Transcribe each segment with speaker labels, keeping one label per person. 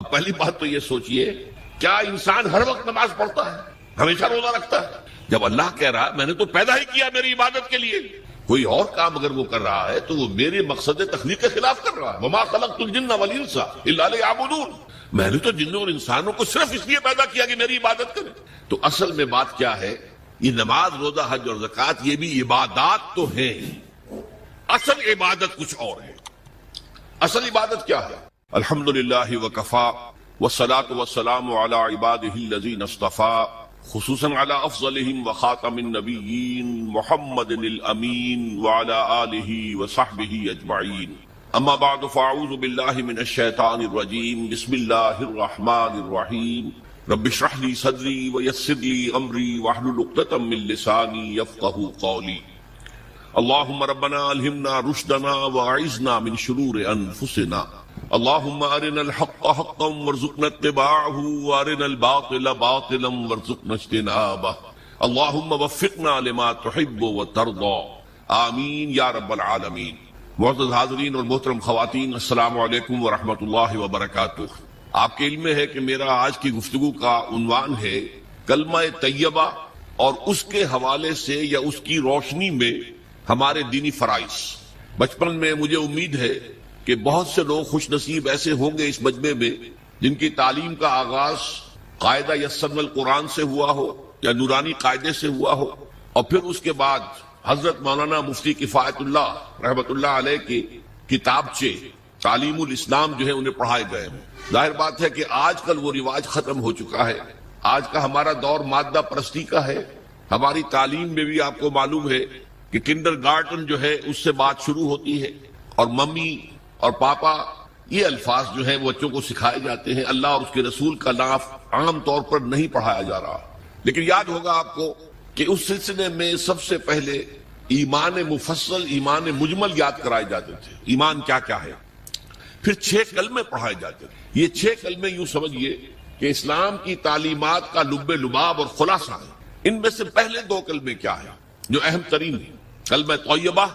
Speaker 1: پہلی بات تو یہ سوچئے، کیا انسان ہر وقت نماز پڑھتا ہے، ہمیشہ روزہ رکھتا ہے؟ جب اللہ کہہ رہا ہے میں نے تو پیدا ہی کیا میری عبادت کے لیے، کوئی اور کام اگر وہ کر رہا ہے تو وہ میرے مقصد تخلیق کے خلاف کر رہا ہے۔ وما خلقت الجن والانس الا لیعبدون، میں نے تو جنوں اور انسانوں کو صرف اس لیے پیدا کیا کہ میری عبادت کریں۔ تو اصل میں بات کیا ہے، یہ نماز، روزہ، حج اور زکوٰۃ یہ بھی عبادات تو ہیں، اصل عبادت کچھ اور ہے۔ اصل عبادت کیا ہے؟ الحمدللہ وکفا والصلاة والسلام علی عبادہ الذین اصطفیٰ، خصوصاً علی افضلہم وخاتم النبیین محمد الامین وعلی آلہ وصحبہ اجمعین، اما بعد فاعوذ باللہ من الشیطان الرجیم، بسم اللہ الرحمن الرحیم، رب اشرح لی صدری ویسر لی امری واحلل عقدۃ من لسانی یفقہوا قولی۔ اللہم ربنا الہمنا رشدنا واعذنا من شرور انفسنا، اللہم ارنا الحق حقا وارزقنا اتباعہ وارنا الباطل باطلا وارزقنا اجتنابہ، اللہم وفقنا لما تحب وترضى، آمین یا رب العالمین۔ معزز حاضرین اور محترم خواتین، السلام علیکم ورحمۃ اللہ وبرکاتہ۔ آپ کے علم میں ہے کہ میرا آج کی گفتگو کا عنوان ہے کلمہ طیبہ اور اس کے حوالے سے یا اس کی روشنی میں ہمارے دینی فرائض۔ بچپن میں مجھے امید ہے کہ بہت سے لوگ خوش نصیب ایسے ہوں گے اس مجمع میں جن کی تعلیم کا آغاز قاعدہ یسرنا القرآن سے ہوا ہو یا نورانی قاعدے سے ہوا ہو، اور پھر اس کے بعد حضرت مولانا مفتی کفایت اللہ رحمۃ اللہ علیہ کے کتابچے تعلیم الاسلام جو ہے انہیں پڑھائے گئے ہیں۔ ظاہر بات ہے کہ آج کل وہ رواج ختم ہو چکا ہے، آج کا ہمارا دور مادہ پرستی کا ہے۔ ہماری تعلیم میں بھی آپ کو معلوم ہے کہ کنڈر گارٹن جو ہے اس سے بات شروع ہوتی ہے، اور ممی اور پاپا یہ الفاظ جو ہیں وہ بچوں کو سکھائے جاتے ہیں، اللہ اور اس کے رسول کا نام عام طور پر نہیں پڑھایا جا رہا۔ لیکن یاد ہوگا آپ کو کہ اس سلسلے میں سب سے پہلے ایمان مفصل، ایمان مجمل یاد کرائے جاتے تھے، ایمان کیا کیا ہے، پھر 6 کلمے پڑھائے جاتے تھے۔ یہ 6 کلمے یوں سمجھیے کہ اسلام کی تعلیمات کا لب لباب اور خلاصہ ہے۔ ان میں سے پہلے 2 کلمے کیا ہیں جو اہم ترین ہیں؟ کلمہ طیبہ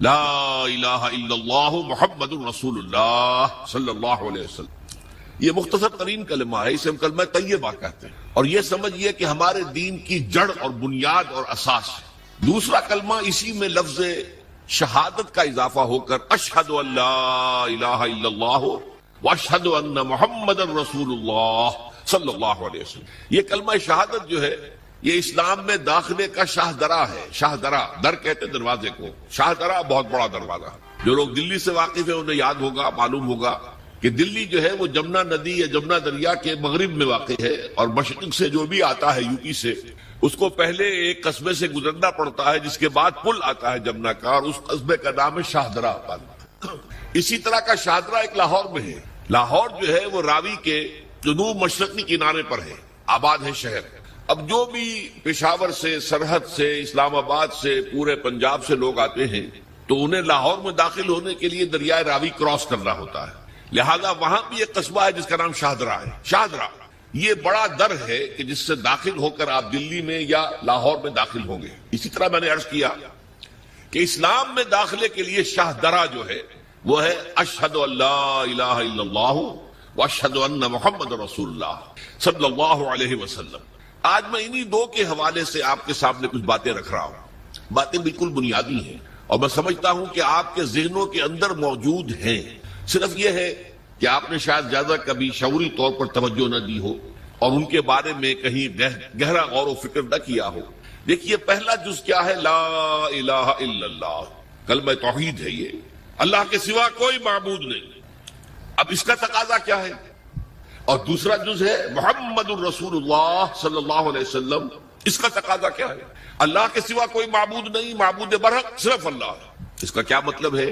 Speaker 1: لا الہ الا اللہ محمد رسول اللہ صلی اللہ علیہ وسلم، یہ مختصر ترین کلمہ ہے، اسے ہم کلمہ طیبہ کہتے ہیں، اور یہ سمجھیے کہ ہمارے دین کی جڑ اور بنیاد اور اساس ہے۔ دوسرا کلمہ اسی میں لفظ شہادت کا اضافہ ہو کر اشہد ان لا الہ الا اللہ واشہد ان محمد رسول اللہ صلی اللہ علیہ وسلم۔ یہ کلمہ شہادت جو ہے یہ اسلام میں داخلے کا شاہ درا ہے۔ شاہ درا، در کہتے دروازے کو، شاہ درا بہت بڑا دروازہ۔ جو لوگ دلی سے واقف ہیں انہیں یاد ہوگا، معلوم ہوگا کہ دلی جو ہے وہ جمنا ندی یا جمنا دریا کے مغرب میں واقع ہے، اور مشرق سے جو بھی آتا ہے یو پی سے، اس کو پہلے ایک قصبے سے گزرنا پڑتا ہے جس کے بعد پل آتا ہے جمنا کا، اور اس قصبے کا نام ہے شاہ درا۔ اسی طرح کا شاہ درا ایک لاہور میں ہے۔ لاہور جو ہے وہ راوی کے جنوب مشرقی کنارے پر ہے، آباد ہے شہر۔ اب جو بھی پشاور سے، سرحد سے، اسلام آباد سے، پورے پنجاب سے لوگ آتے ہیں تو انہیں لاہور میں داخل ہونے کے لیے دریائے راوی کراس کرنا ہوتا ہے، لہذا وہاں بھی ایک قصبہ ہے جس کا نام شاہ درا ہے۔ شاہ درا یہ بڑا در ہے کہ جس سے داخل ہو کر آپ دلی میں یا لاہور میں داخل ہوں گے۔ اسی طرح میں نے عرض کیا کہ اسلام میں داخلے کے لیے شاہ درا جو ہے وہ ہے اشہد ان لا الہ الا اللہ واشہد ان محمد رسول اللہ صلی اللہ علیہ وسلم۔ آج میں انہی 2 کے حوالے سے آپ کے سامنے کچھ باتیں رکھ رہا ہوں۔ باتیں بالکل بنیادی ہیں اور میں سمجھتا ہوں کہ آپ کے ذہنوں کے اندر موجود ہیں، صرف یہ ہے کہ آپ نے شاید زیادہ کبھی شعوری طور پر توجہ نہ دی ہو اور ان کے بارے میں کہیں گہرا غور و فکر نہ کیا ہو۔ دیکھیے پہلا جز کیا ہے؟ لا الہ الا اللہ، کلمہ توحید ہے۔ یہ اللہ کے سوا کوئی معبود نہیں۔ اب اس کا تقاضا کیا ہے؟ اور دوسرا جز ہے محمد الرسول اللہ صلی اللہ علیہ وسلم، اس کا تقاضا کیا ہے؟ اللہ کے سوا کوئی معبود نہیں، معبود برحق صرف اللہ ہے۔ اس کا کیا مطلب ہے؟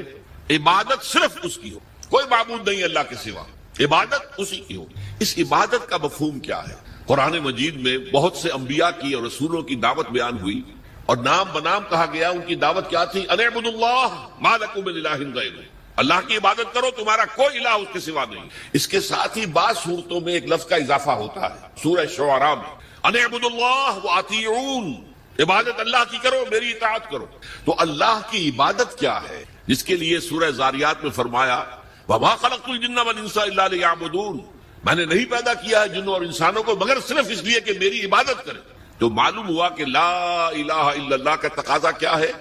Speaker 1: عبادت صرف اس کی ہو، کوئی معبود نہیں اللہ کے سوا، عبادت اسی کی ہو۔ اس عبادت کا مفہوم کیا ہے؟ قرآن مجید میں بہت سے انبیاء کی اور رسولوں کی دعوت بیان ہوئی اور نام بنام کہا گیا۔ ان کی دعوت کیا تھی؟ ان اعبدوا اللہ ما لکم من الہ غیرہ، اللہ کی عبادت کرو، تمہارا کوئی الہ اس کے سوا نہیں۔ اس کے ساتھ ہی بعض صورتوں میں ایک لفظ کا اضافہ ہوتا ہے، سورہ شعراء میں ان اعبدوا اللہ واطیعون، عبادت اللہ کی کرو، میری اطاعت کرو۔ تو اللہ کی عبادت کیا ہے جس کے لیے سورہ زاریات میں فرمایا وَمَا خَلَقْتُ الْجِنَّ وَالْإِنسَ إِلَّا لِيَعْبُدُونَ، میں نے نہیں پیدا کیا ہے جنوں اور انسانوں کو مگر صرف اس لیے کہ میری عبادت کریں. تو معلوم ہوا کہ لا الہ الا اللہ کا تقاضا کیا ہے؟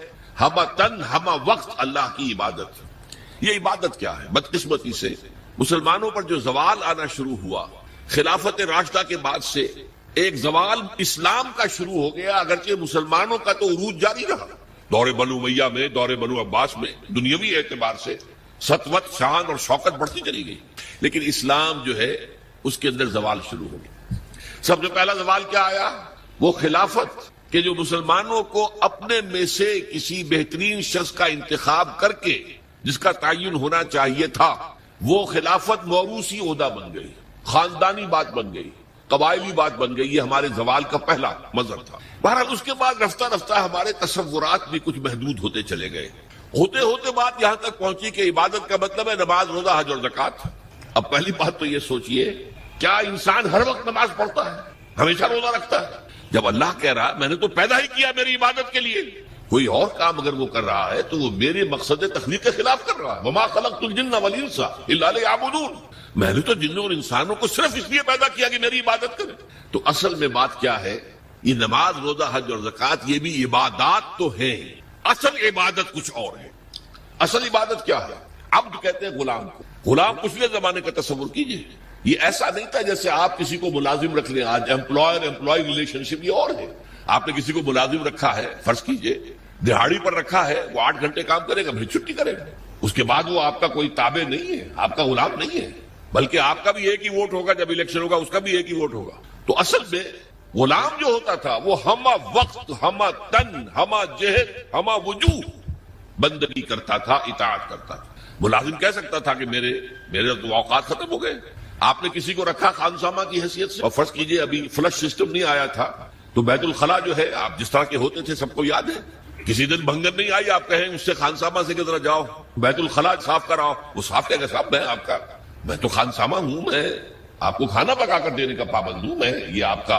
Speaker 1: ہمہ تن ہمہ وقت اللہ کی عبادت. یہ عبادت کیا ہے؟ بدقسمتی سے مسلمانوں پر جو زوال آنا شروع ہوا خلافت راشدہ کے بعد سے، ایک زوال اسلام کا شروع ہو گیا، اگرچہ مسلمانوں کا تو عروج جاری رہا. دور بنو امیہ میں، دور بنو عباس میں دنیاوی اعتبار سے سطوت، شان اور شوکت بڑھتی چلی گئی، لیکن اسلام جو ہے اس کے اندر زوال شروع ہو گیا. سب سے پہلا زوال کیا آیا؟ وہ خلافت کہ جو مسلمانوں کو اپنے میں سے کسی بہترین شخص کا انتخاب کر کے جس کا تعین ہونا چاہیے تھا، وہ خلافت موروثی عہدہ بن گئی، خاندانی بات بن گئی، قبائلی بات بن گئی. یہ ہمارے زوال کا پہلا مظہر تھا. بہرحال اس کے بعد رفتہ رفتہ ہمارے تصورات بھی کچھ محدود ہوتے چلے گئے. ہوتے ہوتے بات یہاں تک پہنچی کہ عبادت کا مطلب ہے نماز، روزہ، حج اور زکوٰۃ. اب پہلی بات تو یہ سوچئے، کیا انسان ہر وقت نماز پڑھتا ہے، ہمیشہ روزہ رکھتا ہے؟ جب اللہ کہہ رہا میں نے تو پیدا ہی کیا میری عبادت کے لیے، کوئی اور کام اگر وہ کر رہا ہے تو وہ میرے مقصد تخلیق کے خلاف کر رہا ہے. وما خلقت الجن والانس الا لیعبدون. میں نے تو جنوں اور انسانوں کو صرف اس لیے پیدا کیا کہ میری عبادت کریں. تو اصل میں بات کیا ہے؟ یہ نماز، روزہ، حج اور زکوٰۃ یہ بھی عبادات تو ہیں، اصل عبادت کچھ اور ہے. اصل عبادت کیا ہے؟ عبد کہتے ہیں غلام کو. غلام پچھلے زمانے کا تصور کیجئے، یہ ایسا نہیں تھا جیسے آپ کسی کو ملازم رکھ لیں. آج امپلائر امپلائی ریلیشن شپ یہ اور ہے. آپ نے کسی کو ملازم رکھا ہے، فرض کیجئے دہاڑی پر رکھا ہے، وہ 8 گھنٹے کام کرے گا، پھر چھٹی کرے گا. اس کے بعد وہ آپ کا کوئی تابع نہیں ہے، آپ کا غلام نہیں ہے، بلکہ آپ کا بھی ایک ہی ووٹ ہوگا. جب الیکشن ہوگا اس کا بھی ایک ہی ووٹ ہوگا. تو اصل میں غلام جو ہوتا تھا وہ ہمہ وقت، ہمہ تن، ہمہ جہد، ہمہ وجوہ بندگی کرتا تھا، اطاعت کرتا تھا. ملازم کہہ سکتا تھا کہ میرے تو اوقات ختم ہو گئے. آپ نے کسی کو رکھا خانسامہ کی حیثیت سے، اور فرض کیجئے ابھی فلش سسٹم نہیں آیا تھا تو بیت الخلاء جو ہے آپ جس طرح کے ہوتے تھے سب کو یاد ہے. کسی دن بھنگر نہیں آئی، آپ کہیں اس سے خانسامہ سے کہ ذرا جاؤ بیت الخلاء صاف کراؤ، وہ صاف کہے گا صاحب میں تو خانسامہ ہوں، میں آپ کو کھانا پکا کر دینے کا پابند ہوں، میں یہ آپ کا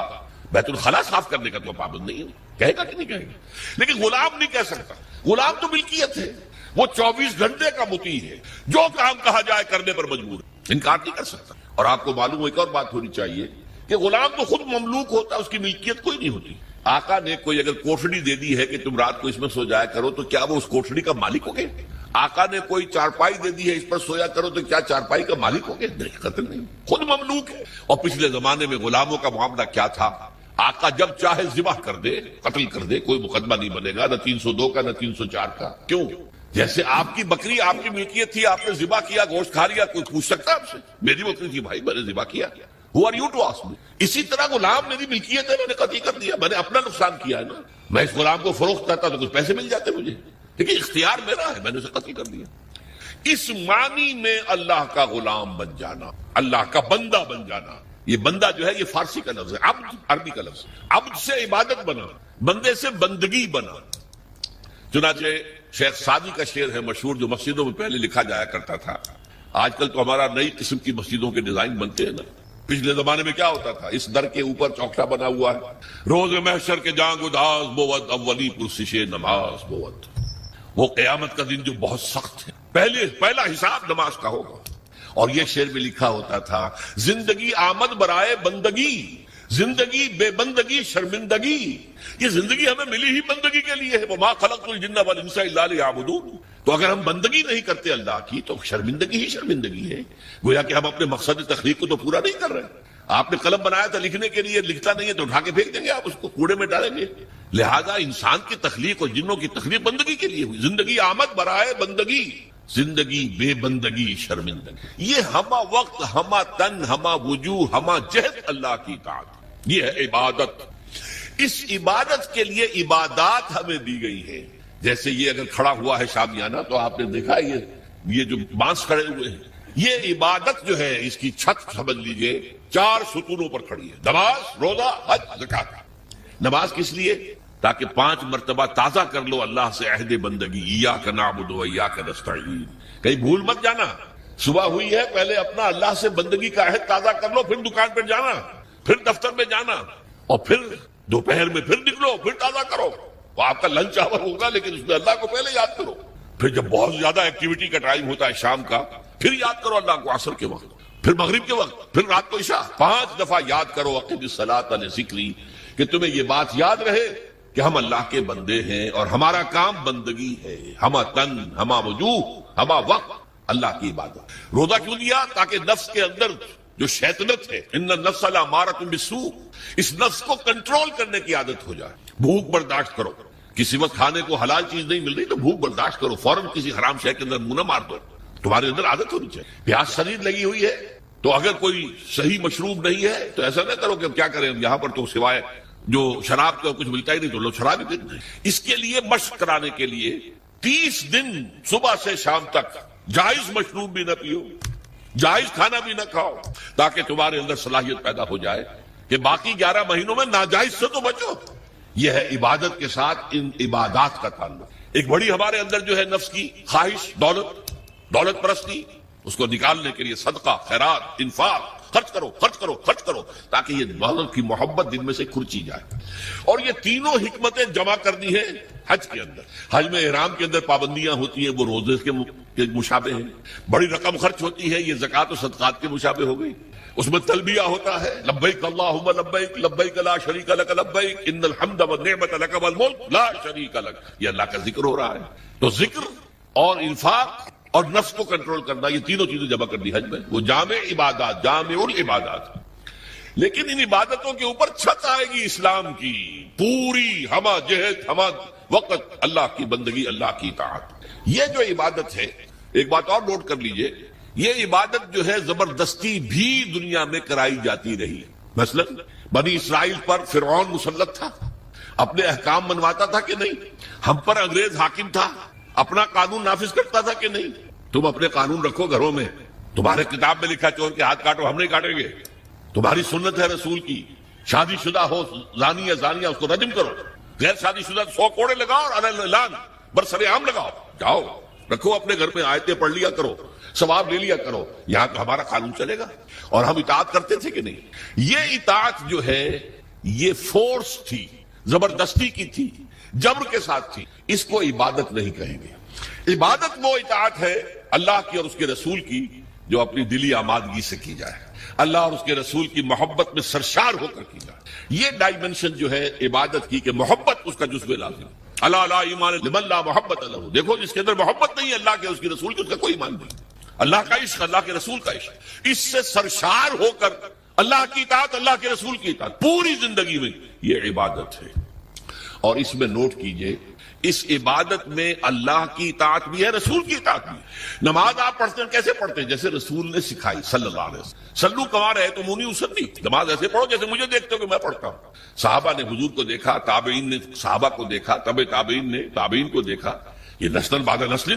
Speaker 1: بیت الخلاء صاف کرنے کا تو پابند نہیں ہوں. کہے گا کہ نہیں کہے گا؟ لیکن غلام نہیں کہہ سکتا. غلام تو ملکیت ہے، وہ 24 گھنٹے کا مطیع ہے، جو کام کہا جائے کرنے پر مجبور ہے، انکار نہیں کر سکتا. اور آپ کو معلوم ایک اور بات ہونی چاہیے کہ غلام تو خود مملوک ہوتا ہے، اس کی ملکیت کوئی نہیں ہوتی. آقا نے کوئی اگر کوٹھڑی دے دی ہے کہ تم رات کو اس میں سو جایا کرو تو کیا وہ اس کوٹھڑی کا مالک ہو گئے؟ آقا نے کوئی چارپائی دے دی ہے اس پر سویا کرو تو کیا چارپائی کا مالک ہو گئے؟ نہیں، قتل نہیں، خود مملوک ہے. اور پچھلے زمانے میں غلاموں کا معاملہ کیا تھا؟ آقا جب چاہے ذبح کر دے، قتل کر دے، کوئی مقدمہ نہیں بنے گا، نہ 302 کا نہ 304 کا. کیوں؟ جیسے آپ کی بکری آپ کی ملکیت تھی، آپ نے ذبح کیا، گوشت کھا لیا، کوئی پوچھ سکتا آپ سے؟ میری بکری تھی بھائی، میں نے ذبح کیا. Who are you to ask me؟ اسی طرح غلام میری ملکیت ہے، میں نے قتل کر دیا، میں نے اپنا نقصان کیا ہے نا. میں اس غلام کو فروخت کرتا تو کچھ پیسے مل جاتے مجھے، لیکن اختیار میرا ہے، میں نے اسے قتل کر دیا. اس معنی میں اللہ کا غلام بن جانا، اللہ کا بندہ بن جانا. یہ بندہ جو ہے یہ فارسی کا لفظ ہے، عبد عربی کا لفظ. عبد سے عبادت بنا، بندے سے بندگی بنا. چنانچہ شیخ سعدی کا شعر ہے مشہور، جو مسجدوں میں پہلے لکھا جایا کرتا تھا. آج کل تو ہمارا نئی قسم کی مسجدوں کے ڈیزائن بنتے ہیں نا. پچھلے زمانے میں کیا ہوتا تھا؟ اس در کے اوپر چوکٹا بنا ہوا ہے، روز محشر کے جانگ اداس بود، اولی پرسش نماز بود. وہ قیامت کا دن جو بہت سخت ہے، پہلا حساب نماز کا ہوگا. اور یہ شعر میں لکھا ہوتا تھا، زندگی آمد برائے بندگی، زندگی بے بندگی شرمندگی. یہ زندگی ہمیں ملی ہی بندگی کے لیے ہے. وما خلقت الجن والانس الا لیعبدون. تو اگر ہم بندگی نہیں کرتے اللہ کی تو شرمندگی ہی شرمندگی ہے. گویا کہ ہم اپنے مقصد تخلیق کو تو پورا نہیں کر رہے. آپ نے قلم بنایا تھا لکھنے کے لیے، لکھتا نہیں ہے تو اٹھا کے پھینک دیں گے، آپ اس کو کوڑے میں ڈالیں گے. لہذا انسان کی تخلیق اور جنوں کی تخلیق بندگی کے لیے ہوئی. زندگی آمد برائے بندگی، زندگی بے بندگی شرمندگی. یہ ہمہ وقت، ہمہ تن، ہمہ وجوہ، ہمہ جہد اللہ کی اطاعت، یہ ہے عبادت. اس عبادت کے لیے عبادات ہمیں دی گئی ہے. جیسے یہ اگر کھڑا ہوا ہے شامیانہ تو آپ نے دیکھا یہ جو بانس کھڑے ہوئے ہیں، یہ عبادت جو ہے اس کی چھت سمجھ لیجئے 4 ستونوں پر کھڑی ہے. نماز، روزہ، حج، زکوٰۃ. نماز کس لیے؟ تاکہ 5 مرتبہ تازہ کر لو اللہ سے عہد بندگی، ایاک نعبد و ایاک نستعین. کہیں بھول مت جانا، صبح ہوئی ہے پہلے اپنا اللہ سے بندگی کا عہد تازہ کر لو، پھر دکان پر جانا، پھر دفتر میں جانا، اور پھر دوپہر میں پھر نکلو، پھر تازہ کرو. وہ آپ کا لنچ آور ہوگا لیکن اس میں اللہ کو پہلے یاد کرو. پھر جب بہت زیادہ ایکٹیویٹی کا ٹائم ہوتا ہے شام کا، پھر یاد کرو اللہ کو عصر کے وقت. پھر مغرب کے وقت، پھر رات کو عشاء، 5 دفعہ یاد کرو اقم الصلاۃ لذکری، کہ تمہیں یہ بات یاد رہے کہ ہم اللہ کے بندے ہیں اور ہمارا کام بندگی ہے، ہما تن ہما وجوہ ہما وقت اللہ کی عبادت۔ روزہ کیوں دیا؟ تاکہ نفس کے اندر جو شیطنت ہے، ان النفس لامارۃ بالسوء، اس نفس کو کنٹرول کرنے کی عادت ہو جائے۔ بھوک برداشت کرو، کسی وقت کھانے کو حلال چیز نہیں مل رہی تو بھوک برداشت کرو، فوراً کسی حرام شے کے اندر منہ نہ مار دو، تمہارے اندر عادت ہونی چاہیے۔ پیاس شدید لگی ہوئی ہے تو اگر کوئی صحیح مشروب نہیں ہے تو ایسا نہ کرو کہ کیا کریں یہاں پر تو سوائے جو شراب کا کچھ ملتا ہی نہیں تو لوگ شراب ہی پیتے ہیں۔ اس کے لیے مشق کرانے کے لیے 30 دن صبح سے شام تک جائز مشروب بھی نہ پیو، جائز کھانا بھی نہ کھاؤ، تاکہ تمہارے اندر صلاحیت پیدا ہو جائے کہ باقی 11 مہینوں میں ناجائز سے تو بچو۔ یہ ہے عبادت کے ساتھ ان عبادات کا تعلق۔ ایک بڑی ہمارے اندر جو ہے نفس کی خواہش، دولت پرستی، اس کو نکالنے کے لیے صدقہ، خیرات، انفاق، خرچ کرو خرچ کرو خرچ کرو، تاکہ یہ دولت کی محبت دل میں سے کھرچی جائے۔ اور یہ تینوں حکمتیں جمع کرنی ہے حج کے اندر۔ حج میں احرام کے اندر پابندیاں ہوتی ہیں، وہ روزے کے مشابہ ہیں۔ بڑی رقم خرچ ہوتی ہے، یہ زکوٰۃ و صدقات کے مشابہ ہو گئی۔ اس میں تلبیہ ہوتا ہے، لبیک اللہم لبیک لبیک لا شریک لک لبیک ان الحمد والنعمت لک والملک لا شریک لک، یہ اللہ کا ذکر ہو رہا ہے۔ تو ذکر اور انفاق اور نفس کو کنٹرول کرنا، یہ تینوں چیزیں جمع کر دی حج میں، وہ جامع عبادات، جامع العبادات۔ لیکن ان عبادتوں کے اوپر چھت آئے گی اسلام کی پوری، ہمہ جہت ہمہ وقت اللہ کی بندگی، اللہ کی اطاعت۔ یہ جو عبادت ہے، ایک بات اور نوٹ کر لیجئے، یہ عبادت جو ہے زبردستی بھی دنیا میں کرائی جاتی رہی۔ مثلا بنی اسرائیل پر فرعون مسلط تھا، اپنے احکام منواتا تھا کہ نہیں؟ ہم پر انگریز حاکم تھا، اپنا قانون نافذ کرتا تھا کہ نہیں؟ تم اپنے قانون رکھو گھروں میں، تمہارے کتاب میں لکھا چور کے ہاتھ کاٹو، ہم نہیں کاٹیں گے۔ تمہاری سنت ہے رسول کی، شادی شدہ ہو زانی یا زانیہ اس کو رجم کرو، غیر شادی شدہ 100 کوڑے لگاؤ اور اعلان برسر عام لگاؤ، جاؤ رکھو اپنے گھر میں، آیتیں پڑھ لیا کرو، ثواب لے لیا کرو، یہاں تو ہمارا قانون چلے گا۔ اور ہم اطاعت کرتے تھے کہ نہیں؟ یہ اطاعت جو ہے یہ فورس تھی، زبردستی کی تھی، جبر کے ساتھ تھی، اس کو عبادت نہیں کہیں گے۔ عبادت وہ اطاعت ہے اللہ کی اور اس کے رسول کی جو اپنی دلی آمادگی سے کی جائے، اللہ اور اس کے رسول کی محبت میں سرشار ہو کر کی جائے۔ یہ ڈائمنشن جو ہے عبادت کی کہ محبت اس کا جزو لازم، اللہ لا ایمان لمن لا محبت لہ، دیکھو جس کے اندر محبت نہیں ہے اللہ کے اس کے رسول کی، اس کا کوئی ایمان نہیں۔ اللہ کا عشق، اللہ کے رسول کا عشق، اس سے سرشار ہو کر اللہ کی اطاعت، اللہ کے رسول کی اطاعت پوری زندگی میں، یہ عبادت ہے۔ اور اس میں نوٹ کیجئے، اس عبادت میں اللہ کی اطاعت بھی ہے، رسول کی اطاعت بھی ہے۔ نماز آپ پڑھتے ہیں کیسے پڑھتے ہیں؟ جیسے رسول نے سکھائی صلی اللہ علیہ وسلم، صلو کما رأیتمونی اصلی، نماز ایسے پڑھو جیسے مجھے دیکھتے ہو کہ میں پڑھتا ہوں۔ صحابہ نے حضور کو دیکھا، تابعین نے صحابہ کو دیکھا، تابعین نے تابعین کو دیکھا، یہ نسل بعد نسل۔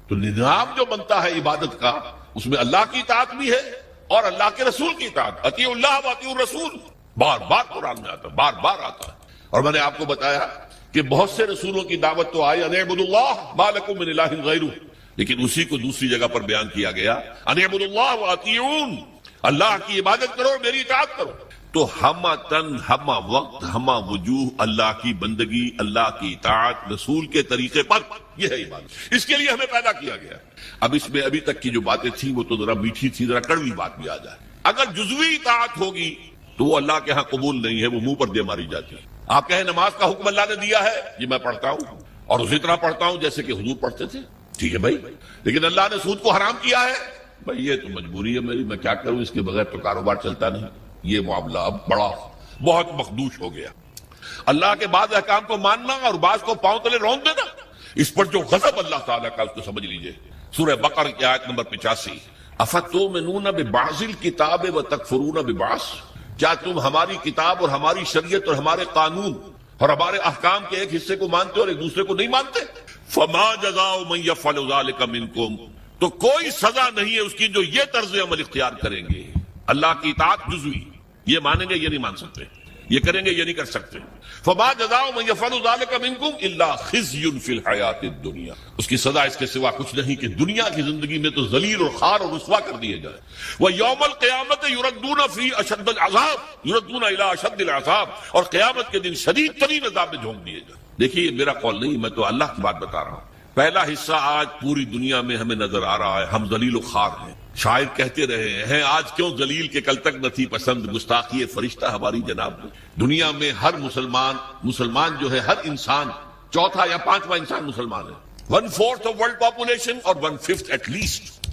Speaker 1: تو نظام جو بنتا ہے عبادت کا، اس میں اللہ کی اطاعت بھی ہے اور اللہ کے رسول کی اطاعت، اطیعوا اللہ واطیعوا الرسول، بار بار قرآن میں آتا ہے، بار بار آتا ہے۔ اور میں نے آپ کو بتایا کہ بہت سے رسولوں کی دعوت تو آئی ان اعبدوا اللہ ما لکم من الہ غیرہ، لیکن اسی کو دوسری جگہ پر بیان کیا گیا ان اعبدوا اللہ واطیعون، اللہ کی عبادت کرو اور میری اطاعت کرو۔ تو ہمہ تن ہمہ وقت ہمہ وجوہ اللہ کی بندگی، اللہ کی اطاعت رسول کے طریقے پر، یہ ہے عبادت۔ اس کے لیے ہمیں پیدا کیا گیا۔ اب اس میں ابھی تک کی جو باتیں تھیں وہ تو ذرا میٹھی تھی، ذرا کڑوی بات بھی آ جائے۔ اگر جزوی اطاعت ہوگی تو وہ اللہ کے ہاں قبول نہیں ہے، وہ منہ پر دے ماری جاتی ہے۔ آپ کہیں نماز کا حکم اللہ نے دیا ہے، یہ میں پڑھتا ہوں اور اسی طرح پڑھتا ہوں جیسے کہ حضور پڑھتے تھے، ٹھیک ہے بھائی، لیکن اللہ نے سود کو حرام کیا ہے، بھائی یہ تو مجبوری ہے میری، میں کیا کروں، اس کے بغیر تو کاروبار چلتا نہیں۔ یہ معاملہ اب بہت مخدوش ہو گیا۔ اللہ کے بعض احکام کو ماننا اور بعض کو پاؤں تلے رون دینا، اس پر جو غضب اللہ تعالیٰ کا اس کو سمجھ لیجئے۔ سورہ بقرہ کی آیت نمبر 85، افتؤمنون ببعض الکتاب وتکفرون ببعض، کیا تم ہماری کتاب اور ہماری شریعت اور ہمارے قانون اور ہمارے احکام کے ایک حصے کو مانتے ہو اور ایک دوسرے کو نہیں مانتے؟ فما جزاء من یفعل ذلک منکم، تو کوئی سزا نہیں ہے اس کی جو یہ طرز عمل اختیار کریں گے۔ اللہ کی اطاعت جزوی، یہ مانیں گے یہ نہیں مان سکتے، یہ کریں گے یہ نہیں کر سکتے۔ فما جزاء من یفعل ذلک منکم الا خزی فی الحیاۃ الدنیا، اس کی سزا اس کے سوا کچھ نہیں کہ دنیا کی زندگی میں تو ذلیل اور خوار اور رسوا کر دیے جائے۔ ویوم القیامت یردون فی اشد العذاب، یردون الی اشد العذاب، اور قیامت کے دن شدید ترین عذاب میں جھونک دیے جائیں۔ دیکھیے یہ میرا قول نہیں، میں تو اللہ کی بات بتا رہا ہوں۔ پہلا حصہ آج پوری دنیا میں ہمیں نظر آ رہا ہے، ہم ذلیل و خوار ہیں، شاعر کہتے رہے ہیں آج کیوں ذلیل کے کل تک نہ تھی پسند گستاخی فرشتہ ہماری جناب میں. دنیا میں ہر مسلمان جو ہے، ہر انسان چوتھا یا پانچواں انسان مسلمان ہے. 1/4 آف ورلڈ پاپولیشن اور 1/5 ایٹ لیسٹ.